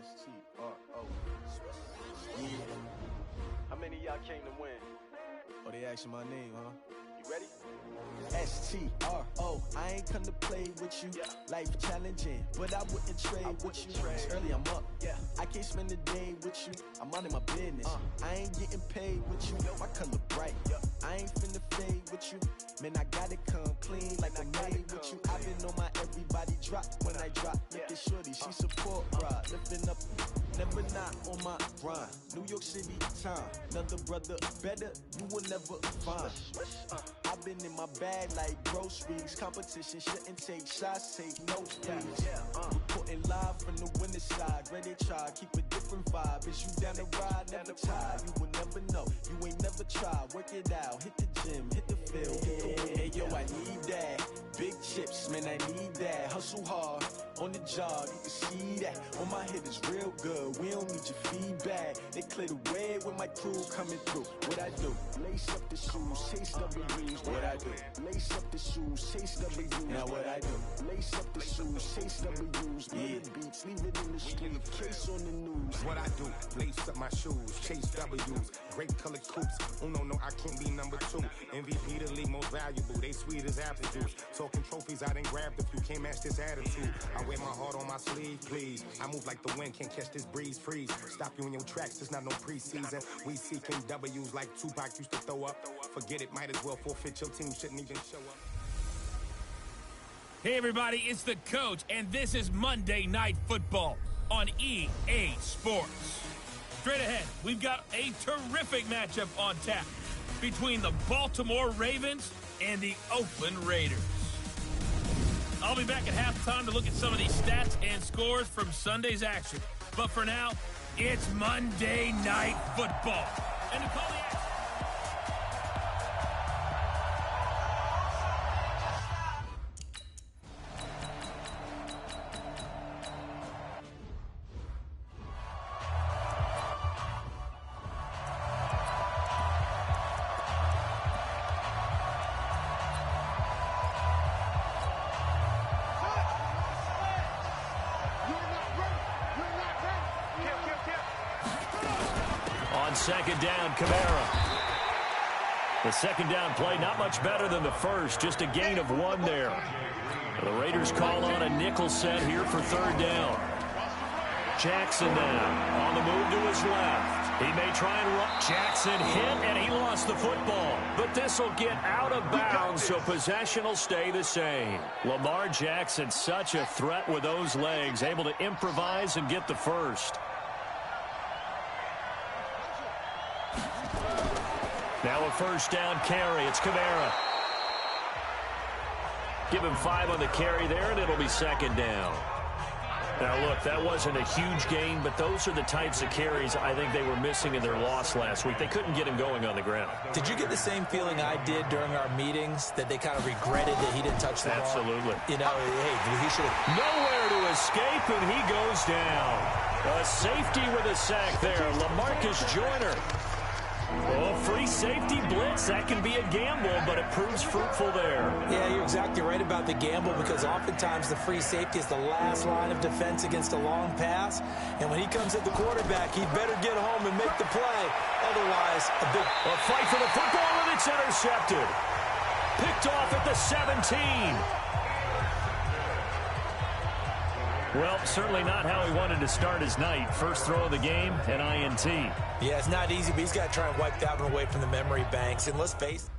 S-T-R-O. Yeah. How many of y'all came to win? Oh, they asking my name, huh? You ready? S-T-R-O. I ain't come to play with you. Yeah. Life challenging, but I wouldn't trade with you. It's early, I'm up. Yeah. I can't spend the day with you. I'm minding my business. I ain't getting paid with you. My color bright. Yeah. I ain't finna fade with you. Man, I gotta come clean like I'm made with you. I've been on my everybody drop when I drop. Look at shorty, she support ride. Lifting up, never not on my grind. New York City time. Another brother better, you will never find. I've been in my bag like groceries. Competition shouldn't take shots, take notes, please. Reporting live from the winning side. Ready to try, keep a different vibe. Is you down the ride, never tired. You will never know, you ain't never tried. Work it out, hit the gym, hit the field. Hey yo, I need that. Big chips, man, I need that. Hustle hard, on the job, you can see that. On my head is real good, we don't need your feedback. They clear the way with my crew coming through. What I do? Lace up the shoes, chase W's. What I do? Lace up the shoes, chase W's. Now what I do? Lace up the shoes, chase W's. Yeah. Beats, leave it in the street, case on the news. What I do? Lace up my shoes, chase W's. Great color coops. No, I can't be number 2. MVP the league most valuable. They sweet as apple juice. Talking trophies, I done grabbed a few. Can't match this attitude. I wear my heart on my sleeve, please. I move like the wind, can't catch this breeze, freeze. Stop you in your tracks, it's not no preseason. We seeking W's like Tupac used to throw up. Forget it, might as well forfeit. Your team shouldn't even show up. Hey everybody, it's the coach, and this is Monday Night Football on EA Sports. Straight ahead, we've got a terrific matchup on tap between the Baltimore Ravens and the Oakland Raiders. I'll be back at halftime to look at some of these stats and scores from Sunday's action. But for now, it's Monday Night Football. And to call the action. Second down, Kamara. The second down play, not much better than the first, just a gain of 1 there. The Raiders call on a nickel set here for third down. Jackson now on the move to his left. He may try and run. Jackson hit, and he lost the football. But this will get out of bounds, so possession will stay the same. Lamar Jackson, such a threat with those legs, able to improvise and get the first. Now a first down carry. It's Kamara. Give him 5 on the carry there, and it'll be second down. Now, look, that wasn't a huge gain, but those are the types of carries I think they were missing in their loss last week. They couldn't get him going on the ground. Did you get the same feeling I did during our meetings, that they kind of regretted that he didn't touch the ball? Absolutely. You know, hey, he should have. Nowhere to escape, and he goes down. A safety with a sack there. LaMarcus Joyner. Oh, free safety blitz. That can be a gamble, but it proves fruitful there. Yeah, you're exactly right about the gamble, because oftentimes the free safety is the last line of defense against a long pass. And when he comes at the quarterback, he'd better get home and make the play. Otherwise, a fight for the football, and it's intercepted. Picked off at the 17. Well, certainly not how he wanted to start his night. First throw of the game, an INT. Yeah, it's not easy, but he's got to try and wipe that one away from the memory banks. And let's face it.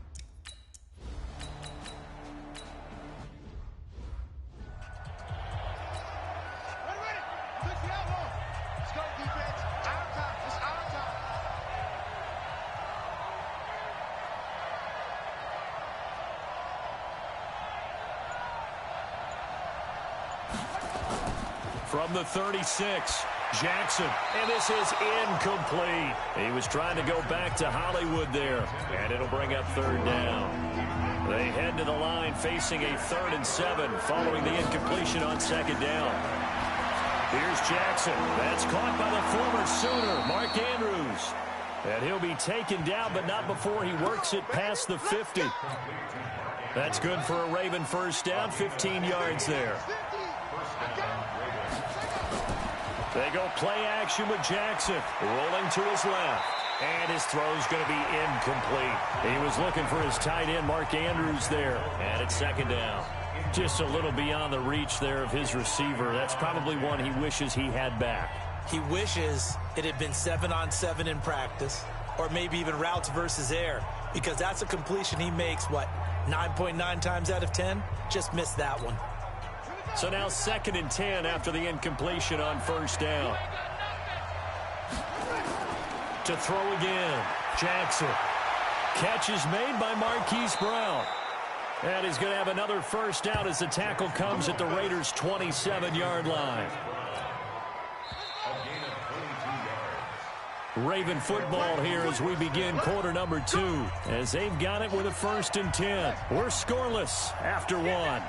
From the 36, Jackson, and this is incomplete. He was trying to go back to Hollywood there, and it'll bring up third down. They head to the line facing a 3rd and 7 following the incompletion on second down. Here's Jackson. That's caught by the former Sooner, Mark Andrews. And he'll be taken down, but not before he works it past the 50. That's good for a Raven first down, 15 yards there. They go play action with Jackson, rolling to his left. And his throw's going to be incomplete. He was looking for his tight end, Mark Andrews, there. And it's second down. Just a little beyond the reach there of his receiver. That's probably one he wishes he had back. He wishes it had been 7-on-7 in practice, or maybe even routes versus air, because that's a completion he makes, what, 9.9 times out of 10? Just missed that one. So now 2nd and 10 after the incompletion on first down. To throw again, Jackson. Catch is made by Marquise Brown. And he's going to have another first down as the tackle comes at the Raiders' 27-yard line. Raven football here as we begin quarter number 2, as they've got it with a 1st and 10. We're scoreless after 1.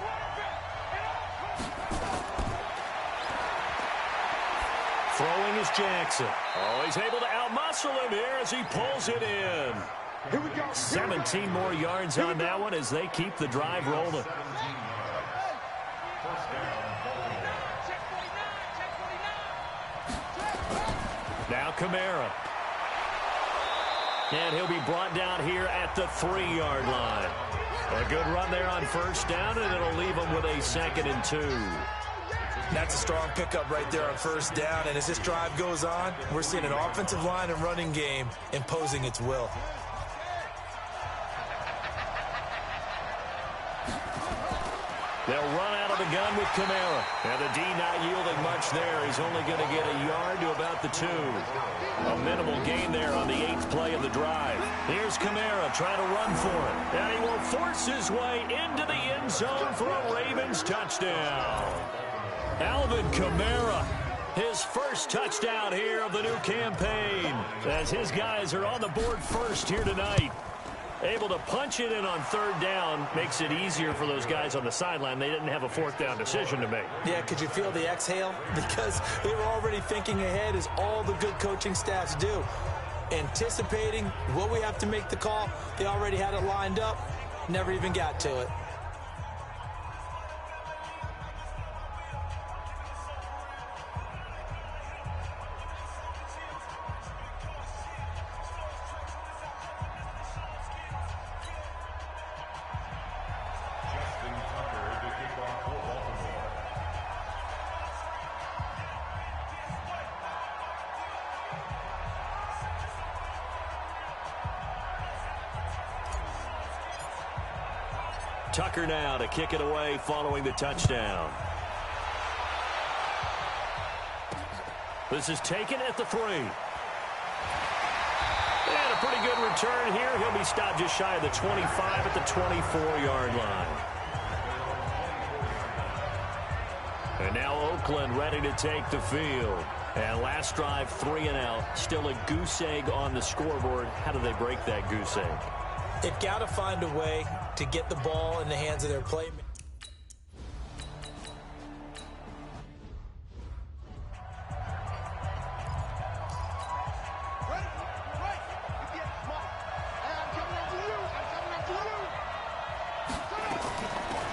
Throwing is Jackson. Oh, he's able to outmuscle him here as he pulls it in. 17 more yards on that one as they keep the drive rolling. Now Kamara. And he'll be brought down here at the 3-yard line. A good run there on first down, and it'll leave them with a 2nd and 2. That's a strong pickup right there on first down. And as this drive goes on, we're seeing an offensive line and running game imposing its will. They'll run out of the gun with Kamara. And the D not yielding much there. He's only going to get a yard to about the 2. A minimal gain there on the 8th play of the drive. Here's Kamara trying to run for it. And he will force his way into the end zone for a Ravens touchdown. Alvin Kamara, his first touchdown here of the new campaign. As his guys are on the board first here tonight. Able to punch it in on 3rd down makes it easier for those guys on the sideline. They didn't have a 4th down decision to make. Yeah, could you feel the exhale? Because they were already thinking ahead, as all the good coaching staffs do. Anticipating what we have to make the call. They already had it lined up. Never even got to it. Tucker now to kick it away following the touchdown. This is taken at the 3. And a pretty good return here. He'll be stopped just shy of the 25 at the 24-yard line. And now Oakland ready to take the field. And last drive, 3 and out. Still a goose egg on the scoreboard. How do they break that goose egg? They've got to find a way to get the ball in the hands of their playmakers.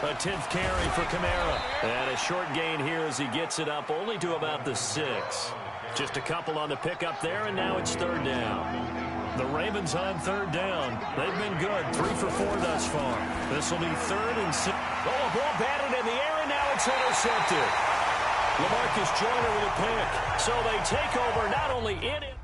A 10th carry for Kamara. And a short gain here as he gets it up only to about the 6. Just a couple on the pickup there, and now it's 3rd down. The Ravens on 3rd down. They've been good. 3 for 4 thus far. This will be 3rd and 6. Oh, a ball batted in the air, and now it's intercepted. LaMarcus Joyner with a pick. So they take over not only in it.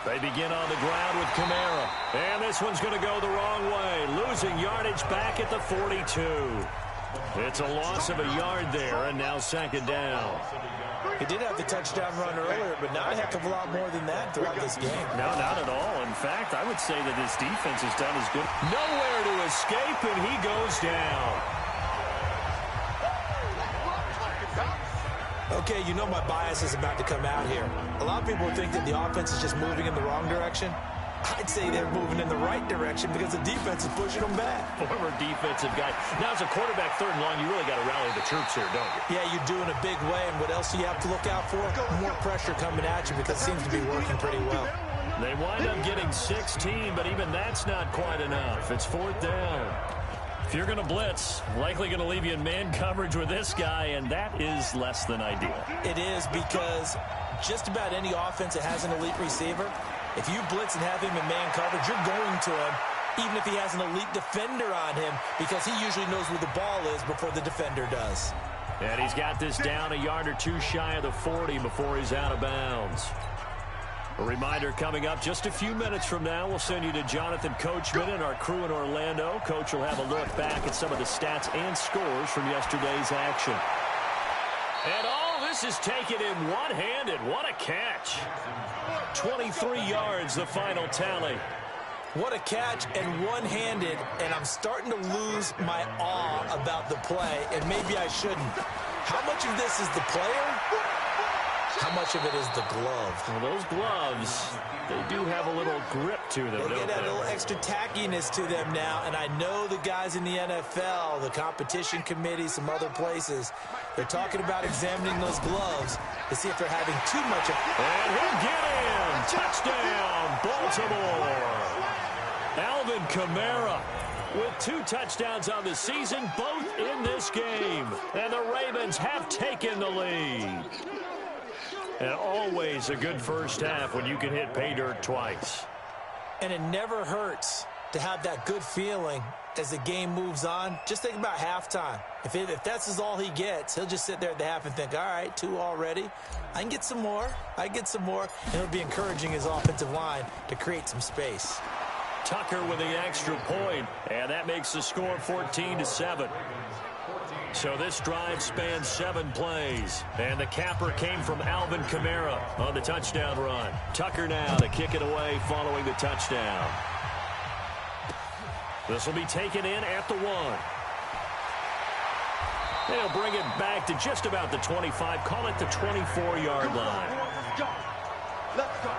They begin on the ground with Kamara. And this one's going to go the wrong way. Losing yardage back at the 42. It's a loss of a yard there, and now 2nd down. He did have the touchdown run earlier, but not a heck of a lot more than that throughout this game. No, not at all. In fact, I would say that his defense has done as good. Nowhere to escape, and he goes down. Okay, you know my bias is about to come out here. A lot of people think that the offense is just moving in the wrong direction. I'd say they're moving in the right direction because the defense is pushing them back. Former defensive guy. Now, as a quarterback, 3rd and long, you really got to rally the troops here, don't you? Yeah, you do in a big way. And what else do you have to look out for? More pressure coming at you because it seems to be working pretty well. They wind up getting 16, but even that's not quite enough. It's 4th down. If you're going to blitz, likely going to leave you in man coverage with this guy, and that is less than ideal. It is, because just about any offense that has an elite receiver, if you blitz and have him in man coverage, you're going to him, even if he has an elite defender on him, because he usually knows where the ball is before the defender does. And he's got this down a yard or 2 shy of the 40 before he's out of bounds. A reminder coming up just a few minutes from now, we'll send you to Jonathan Coachman and our crew in Orlando. Coach will have a look back at some of the stats and scores from yesterday's action. And all this is taken in one-handed. What a catch. 23 yards, the final tally. What a catch, and one-handed, and I'm starting to lose my awe about the play, and maybe I shouldn't. How much of this is the player? How much of it is the glove? Well, those gloves, they do have a little grip to them, They don't get that they? little extra tackiness to them now, and I know the guys in the NFL, the competition committee, some other places, they're talking about examining those gloves to see if they're having too much of... And he'll get in. Touchdown, Baltimore. Alvin Kamara with 2 touchdowns on the season, both in this game. And the Ravens have taken the lead. And always a good first half when you can hit pay dirt twice. And it never hurts to have that good feeling as the game moves on. Just think about halftime. If that's all he gets, he'll just sit there at the half and think, all right, 2 already. I can get some more. And it'll be encouraging his offensive line to create some space. Tucker with the extra point, and that makes the score 14-7. So this drive spans 7 plays, and the capper came from Alvin Kamara on the touchdown run. Tucker now to kick it away following the touchdown. This will be taken in at the 1. They'll bring it back to just about the 25, call it the 24-yard line. Let's go. Let's go.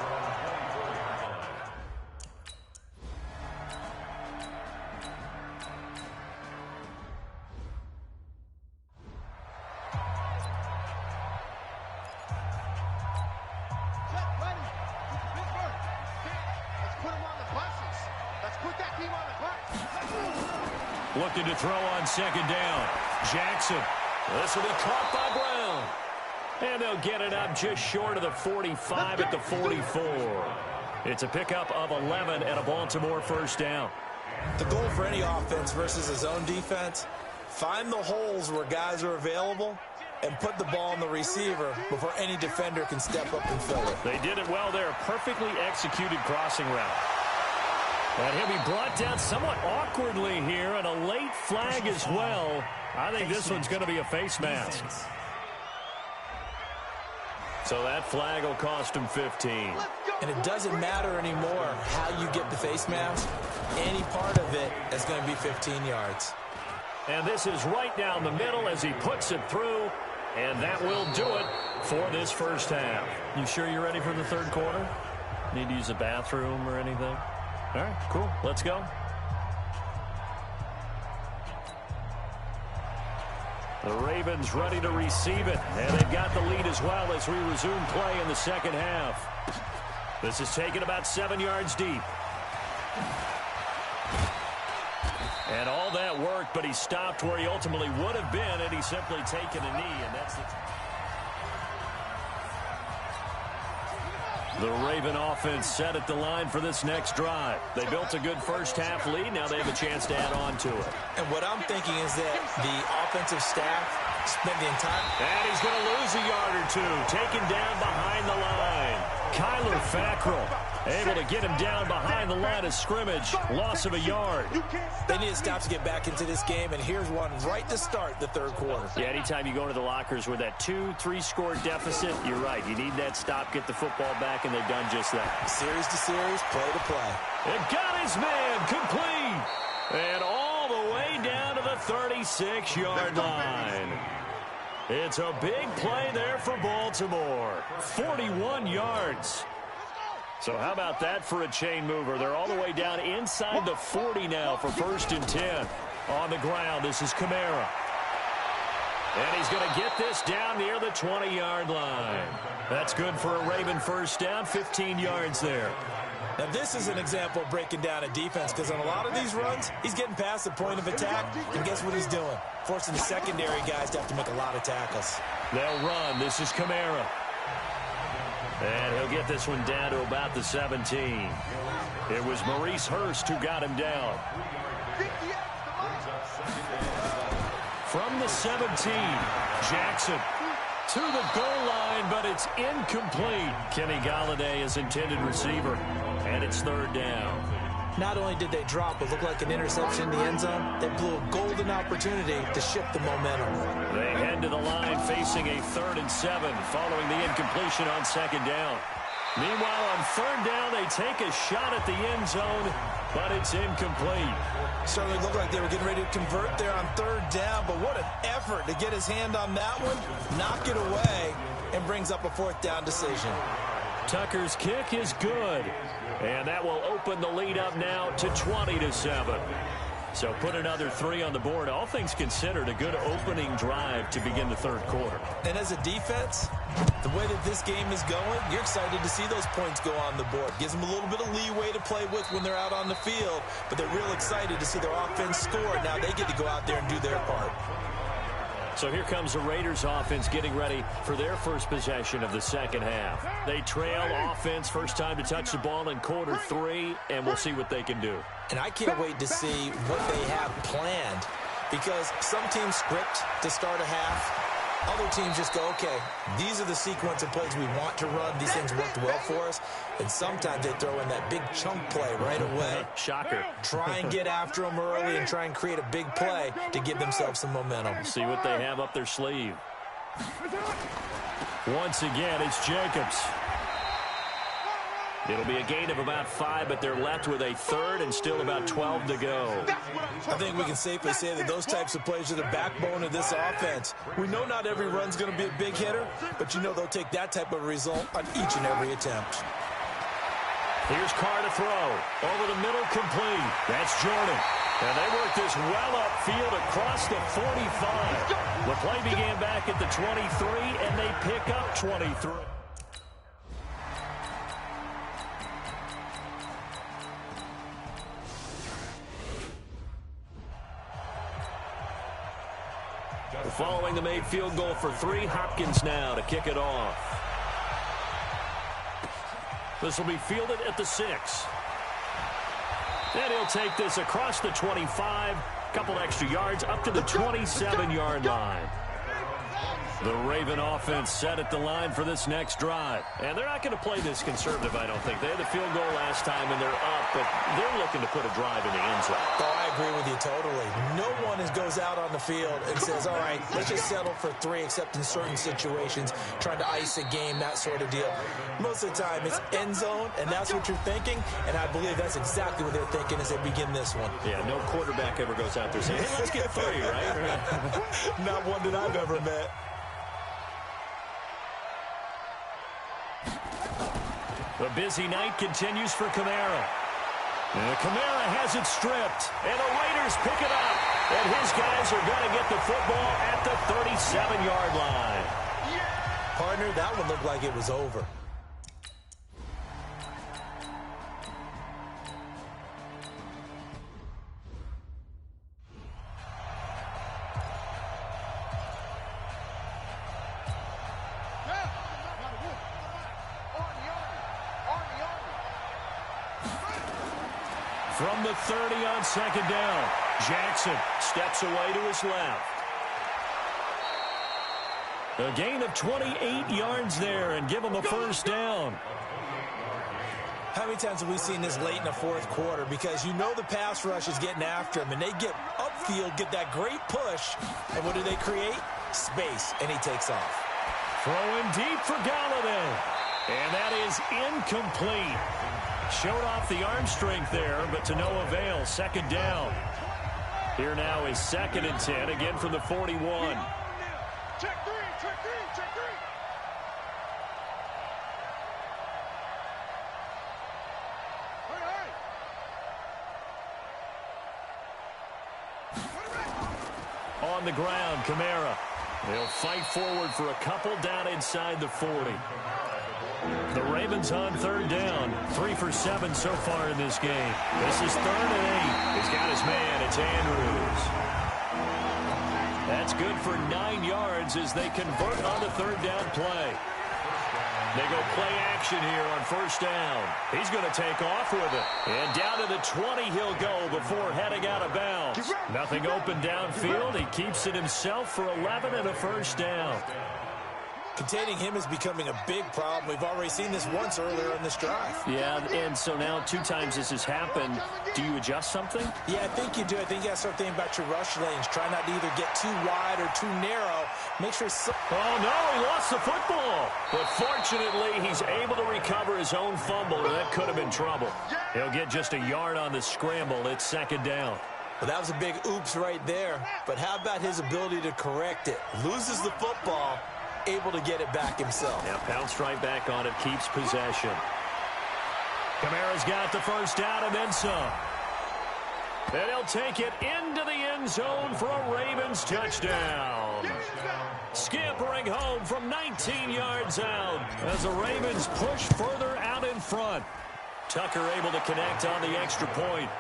Looking to throw on second down. Jackson. This will be caught by Brown. And they'll get it up just short of the 45 at the 44. It's a pickup of 11 and a Baltimore first down. The goal for any offense versus his own defense, find the holes where guys are available and put the ball on the receiver before any defender can step up and fill it. They did it well there. Perfectly executed crossing route. And he'll be brought down somewhat awkwardly here, and a late flag as well. I think this one's going to be a face mask. So that flag will cost him 15. And it doesn't matter anymore how you get the face mask. Any part of it is going to be 15 yards. And this is right down the middle as he puts it through. And that will do it for this first half. You sure you're ready for the third quarter? Need to use a bathroom or anything? All right, cool. Let's go. The Ravens ready to receive it. And they've got the lead as well as we resume play in the second half. This is taken about 7 yards deep. And all that worked, but he stopped where he ultimately would have been, and he's simply taken a knee, and that's the Raven offense set at the line for this next drive. They built a good first half lead. Now they have a chance to add on to it. And what I'm thinking is that the offensive staff spent the entire... And he's going to lose a yard or two. Taken down behind the line. Kyler Fackrell able to get him down behind the line of scrimmage. Loss of a yard. They need to stop to get back into this game, and here's one right to start the third quarter. Yeah, anytime you go into the lockers with that 2-3 score deficit, you're right. You need that stop, get the football back, and they've done just that. Series to series, play to play. It got his man complete. And all the way down to the 36-yard line. It's a big play there for Baltimore. 41 yards. So how about that for a chain mover? They're all the way down inside the 40 now for 1st and 10. On the ground, this is Kamara. And he's going to get this down near the 20-yard line. That's good for a Raven first down, 15 yards there. Now, this is an example of breaking down a defense, because on a lot of these runs, he's getting past the point of attack, and guess what he's doing? Forcing the secondary guys to have to make a lot of tackles. They'll run. This is Kamara. And he'll get this one down to about the 17. It was Maurice Hurst who got him down. From the 17, Jackson to the goal line, but it's incomplete. Kenny Golladay is intended receiver, and it's 3rd down. Not only did they drop what looked like an interception in the end zone, they blew a golden opportunity to shift the momentum. They head to the line facing a 3rd and 7 following the incompletion on 2nd down. Meanwhile, on third down, they take a shot at the end zone, but it's incomplete. Certainly looked like they were getting ready to convert there on third down, but what an effort to get his hand on that one, knock it away, and brings up a fourth down decision. Tucker's kick is good, and that will open the lead up now to 20-7. So put another 3 on the board. All things considered, a good opening drive to begin the third quarter. And as a defense, the way that this game is going, you're excited to see those points go on the board. Gives them a little bit of leeway to play with when they're out on the field, but they're real excited to see their offense score. Now they get to go out there and do their part. So here comes the Raiders offense getting ready for their first possession of the second half. They trail offense, first time to touch the ball in quarter 3, and we'll see what they can do. And I can't wait to see what they have planned, because some teams script to start a half. Other teams just go, okay, these are the sequence of plays we want to run. These things worked well for us. And sometimes they throw in that big chunk play right away. Shocker. Try and get after them early and try and create a big play to give themselves some momentum. See what they have up their sleeve. Once again, it's Jacobs. It'll be a gain of about 5, but they're left with a third and still about 12 to go. I think we can safely say that those types of plays are the backbone of this offense. We know not every run's going to be a big hitter, but you know they'll take that type of result on each and every attempt. Here's Carr to throw. Over the middle, complete. That's Jordan. And they work this well upfield across the 45. The play began back at the 23, and they pick up 23. Following the made field goal for 3, Hopkins now to kick it off. This will be fielded at the 6. And he'll take this across the 25, couple extra yards up to the 27-yard line. The Raven offense set at the line for this next drive. And they're not going to play this conservative, I don't think. They had the field goal last time, and they're up, but they're looking to put a drive in the end zone. Oh, I agree with you totally. No one goes out on the field and says, all right, let's just settle for 3, except in certain situations, trying to ice a game, that sort of deal. Most of the time, it's end zone, and that's what you're thinking, and I believe that's exactly what they're thinking as they begin this one. Yeah, no quarterback ever goes out there saying, hey, let's get 3, right? Not one that I've ever met. The busy night continues for Kamara. And Kamara has it stripped. And the Raiders pick it up. And his guys are going to get the football at the 37-yard line. Partner, that one looked like it was over. From the 30 on second down, Jackson steps away to his left. A gain of 28 yards there and give him a first down. How many times have we seen this late in the fourth quarter? Because you know the pass rush is getting after him, and they get upfield, get that great push, and what do they create? Space, and he takes off. Throwing deep for Galladay, and that is incomplete. Showed off the arm strength there, but to no avail. Second down. Here now is 2nd and 10, again from the 41. Check 3, check 3, check 3. Hurry, On the ground, Kamara. They'll fight forward for a couple down inside the 40. The Ravens on third down. 3 for 7 so far in this game. This is 3rd and 8. He's got his man. It's Andrews. That's good for 9 yards as they convert on the third down play. They go play action here on first down. He's going to take off with it. And down to the 20 he'll go before heading out of bounds. Nothing open downfield. He keeps it himself for 11 and a first down. Containing him is becoming a big problem. We've already seen this once earlier in this drive. Yeah, and so now 2 times this has happened. Do you adjust something? Yeah, I think you do. I think you got to start thinking about your rush lanes. Try not to either get too wide or too narrow. Make sure... Oh, no, he lost the football. But fortunately, he's able to recover his own fumble, or that could have been trouble. He'll get just a yard on the scramble. It's 2nd down. Well, that was a big oops right there. But how about his ability to correct it? Loses the football, able to get it back himself. Yeah, pounced right back on it, keeps possession. Kamara's got the first down and then some. And he'll take it into the end zone for a Ravens touchdown. Scampering home from 19 yards out as the Ravens push further out in front. Tucker able to connect on the extra point.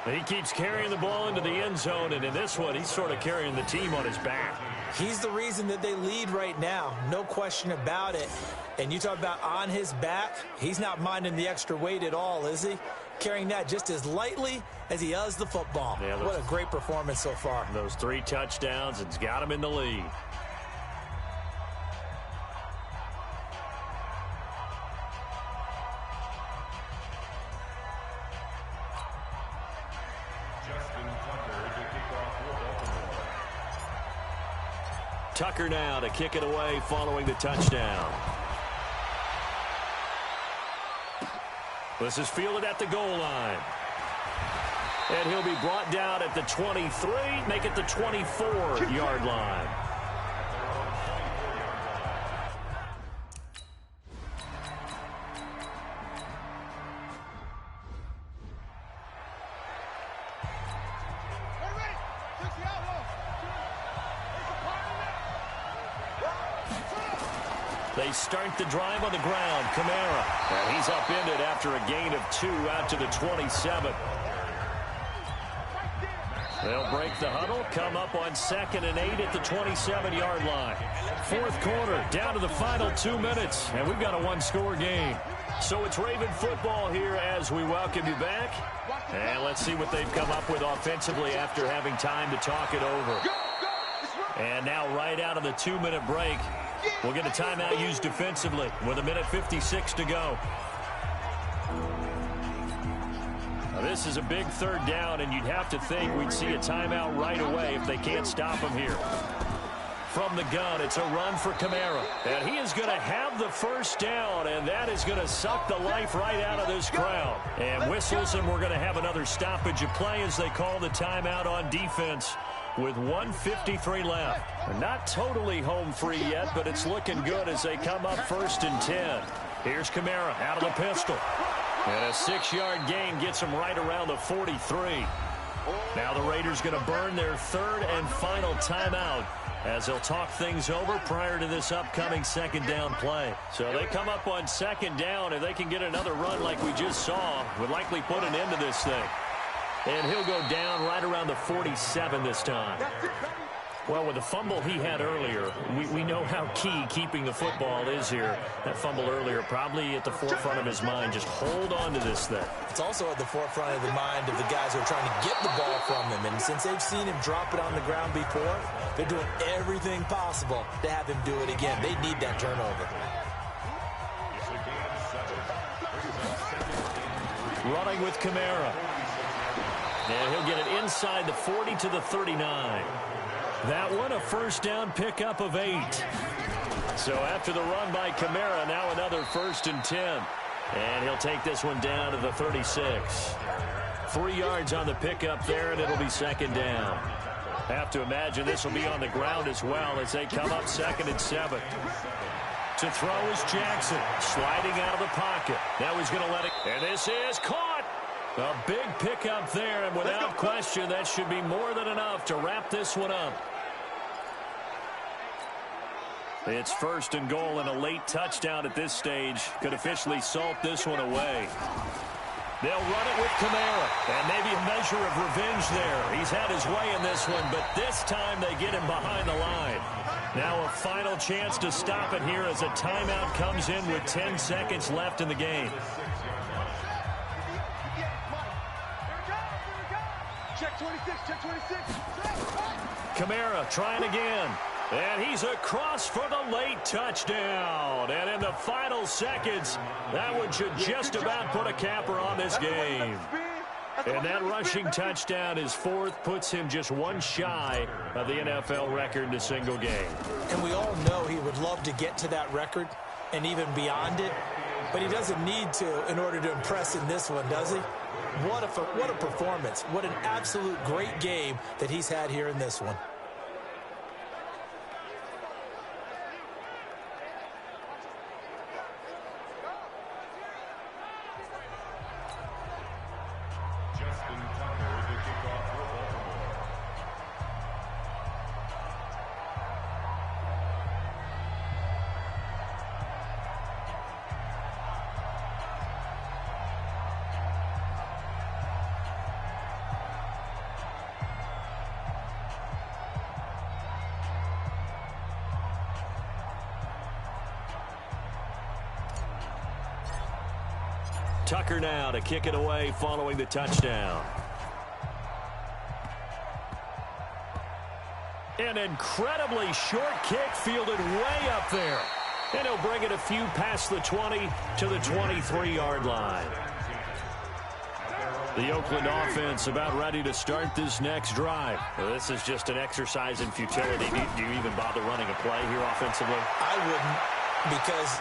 He keeps carrying the ball into the end zone, and in this one, he's sort of carrying the team on his back. He's the reason that they lead right now. No question about it. And you talk about on his back, he's not minding the extra weight at all, is he? Carrying that just as lightly as he does the football. Yeah, what a great performance so far. Those 3 touchdowns, it's got him in the lead. Tucker now to kick it away following the touchdown. This is fielded at the goal line. And he'll be brought down at the 23, make it the 24-yard line. They start the drive on the ground. Kamara. And he's upended after a gain of 2 out to the 27. They'll break the huddle, come up on 2nd and 8 at the 27-yard line. 4th quarter, down to the final 2 minutes, and we've got a 1-score game. So it's Raven football here as we welcome you back. And let's see what they've come up with offensively after having time to talk it over. And now right out of the 2-minute break, we'll get a timeout used defensively with 1:56 to go. Now this is a big 3rd down, and you'd have to think we'd see a timeout right away if they can't stop him here. From the gun, it's a run for Kamara. And he is going to have the first down, and that is going to suck the life right out of this crowd. And whistles, and we're going to have another stoppage of play as they call the timeout on defense. With 1:53 left. They're not totally home free yet, but it's looking good as they come up 1st and 10. Here's Kamara out of the pistol. And a 6-yard gain gets him right around the 43. Now the Raiders going to burn their 3rd and final timeout as they'll talk things over prior to this upcoming 2nd down play. So they come up on 2nd down, and they can get another run like we just saw, would likely put an end to this thing. And he'll go down right around the 47 this time. Well, with the fumble he had earlier, we know how key keeping the football is here. That fumble earlier probably at the forefront of his mind. Just hold on to this thing. It's also at the forefront of the mind of the guys who are trying to get the ball from him. And since they've seen him drop it on the ground before, they're doing everything possible to have him do it again. They need that turnover. Running with Kamara. And he'll get it inside the 40 to the 39. That one a first down pickup of 8. So after the run by Kamara, now another 1st and 10. And he'll take this one down to the 36. 3 yards on the pickup there, and it'll be 2nd down. Have to imagine this will be on the ground as well as they come up 2nd and 7. To throw is Jackson, sliding out of the pocket. Now he's going to let it, and this is caught. A big pickup there, and without question, that should be more than enough to wrap this one up. It's 1st and goal, and a late touchdown at this stage could officially salt this one away. They'll run it with Kamara, and maybe a measure of revenge there. He's had his way in this one, but this time they get him behind the line. Now a final chance to stop it here as a timeout comes in with 10 seconds left in the game. Check 26, check 26. Kamara trying again. And he's across for the late touchdown. And in the final seconds, that one should just about put a capper on this game. And that rushing touchdown, his fourth, puts him just one shy of the NFL record in a single game. And we all know he would love to get to that record and even beyond it, but he doesn't need to in order to impress in this one, does he? What a performance. What an absolute great game that he's had here in this one. Tucker now to kick it away following the touchdown. An incredibly short kick fielded way up there. And he'll bring it a few past the 20 to the 23-yard line. The Oakland offense about ready to start this next drive. Well, this is just an exercise in futility. Do you even bother running a play here offensively? I wouldn't, because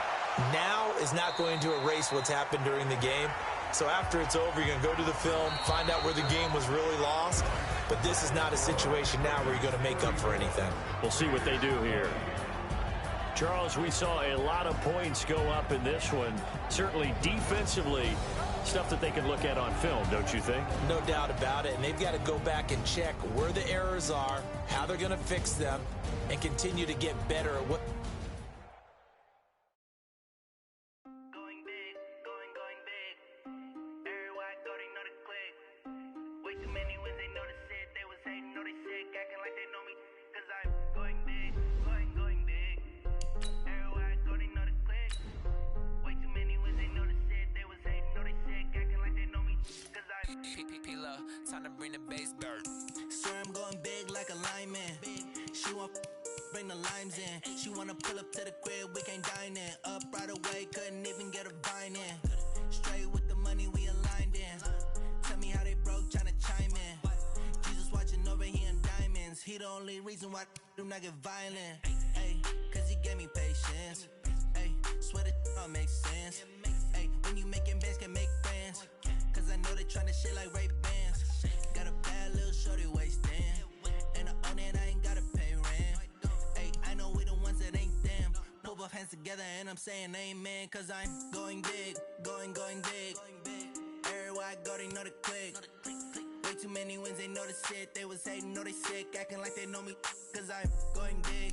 now is not going to erase what's happened during the game. So after it's over, you're going to go to the film, find out where the game was really lost. But this is not a situation now where you're going to make up for anything. We'll see what they do here. Charles, we saw a lot of points go up in this one. Certainly defensively, stuff that they can look at on film, don't you think? No doubt about it. And they've got to go back and check where the errors are, how they're going to fix them, and continue to get better at what... Time to bring the bass dirt. Swear I'm going big like a lineman. She want bring the limes in. She wanna pull up to the crib, we can't dine in. Up right away, couldn't even get a vine in. Straight with the money we aligned in. Tell me how they broke, tryna chime in. Jesus watching over here in diamonds. He the only reason why do not get violent. Ay, cause he gave me patience. Ay, swear that all makes sense. Ay, when you making bands can make friends. Cause I know they tryna shit like Ray Bans. Got a bad little shorty wasting. And I own it, I ain't gotta pay rent. Hey, I know we the ones that ain't them. Put both hands together and I'm saying amen. Cause I'm going big, going big. Everywhere I go, they know the click. Way too many wins, they know the shit. They was hating, know they sick. Acting like they know me. Cause I'm going big,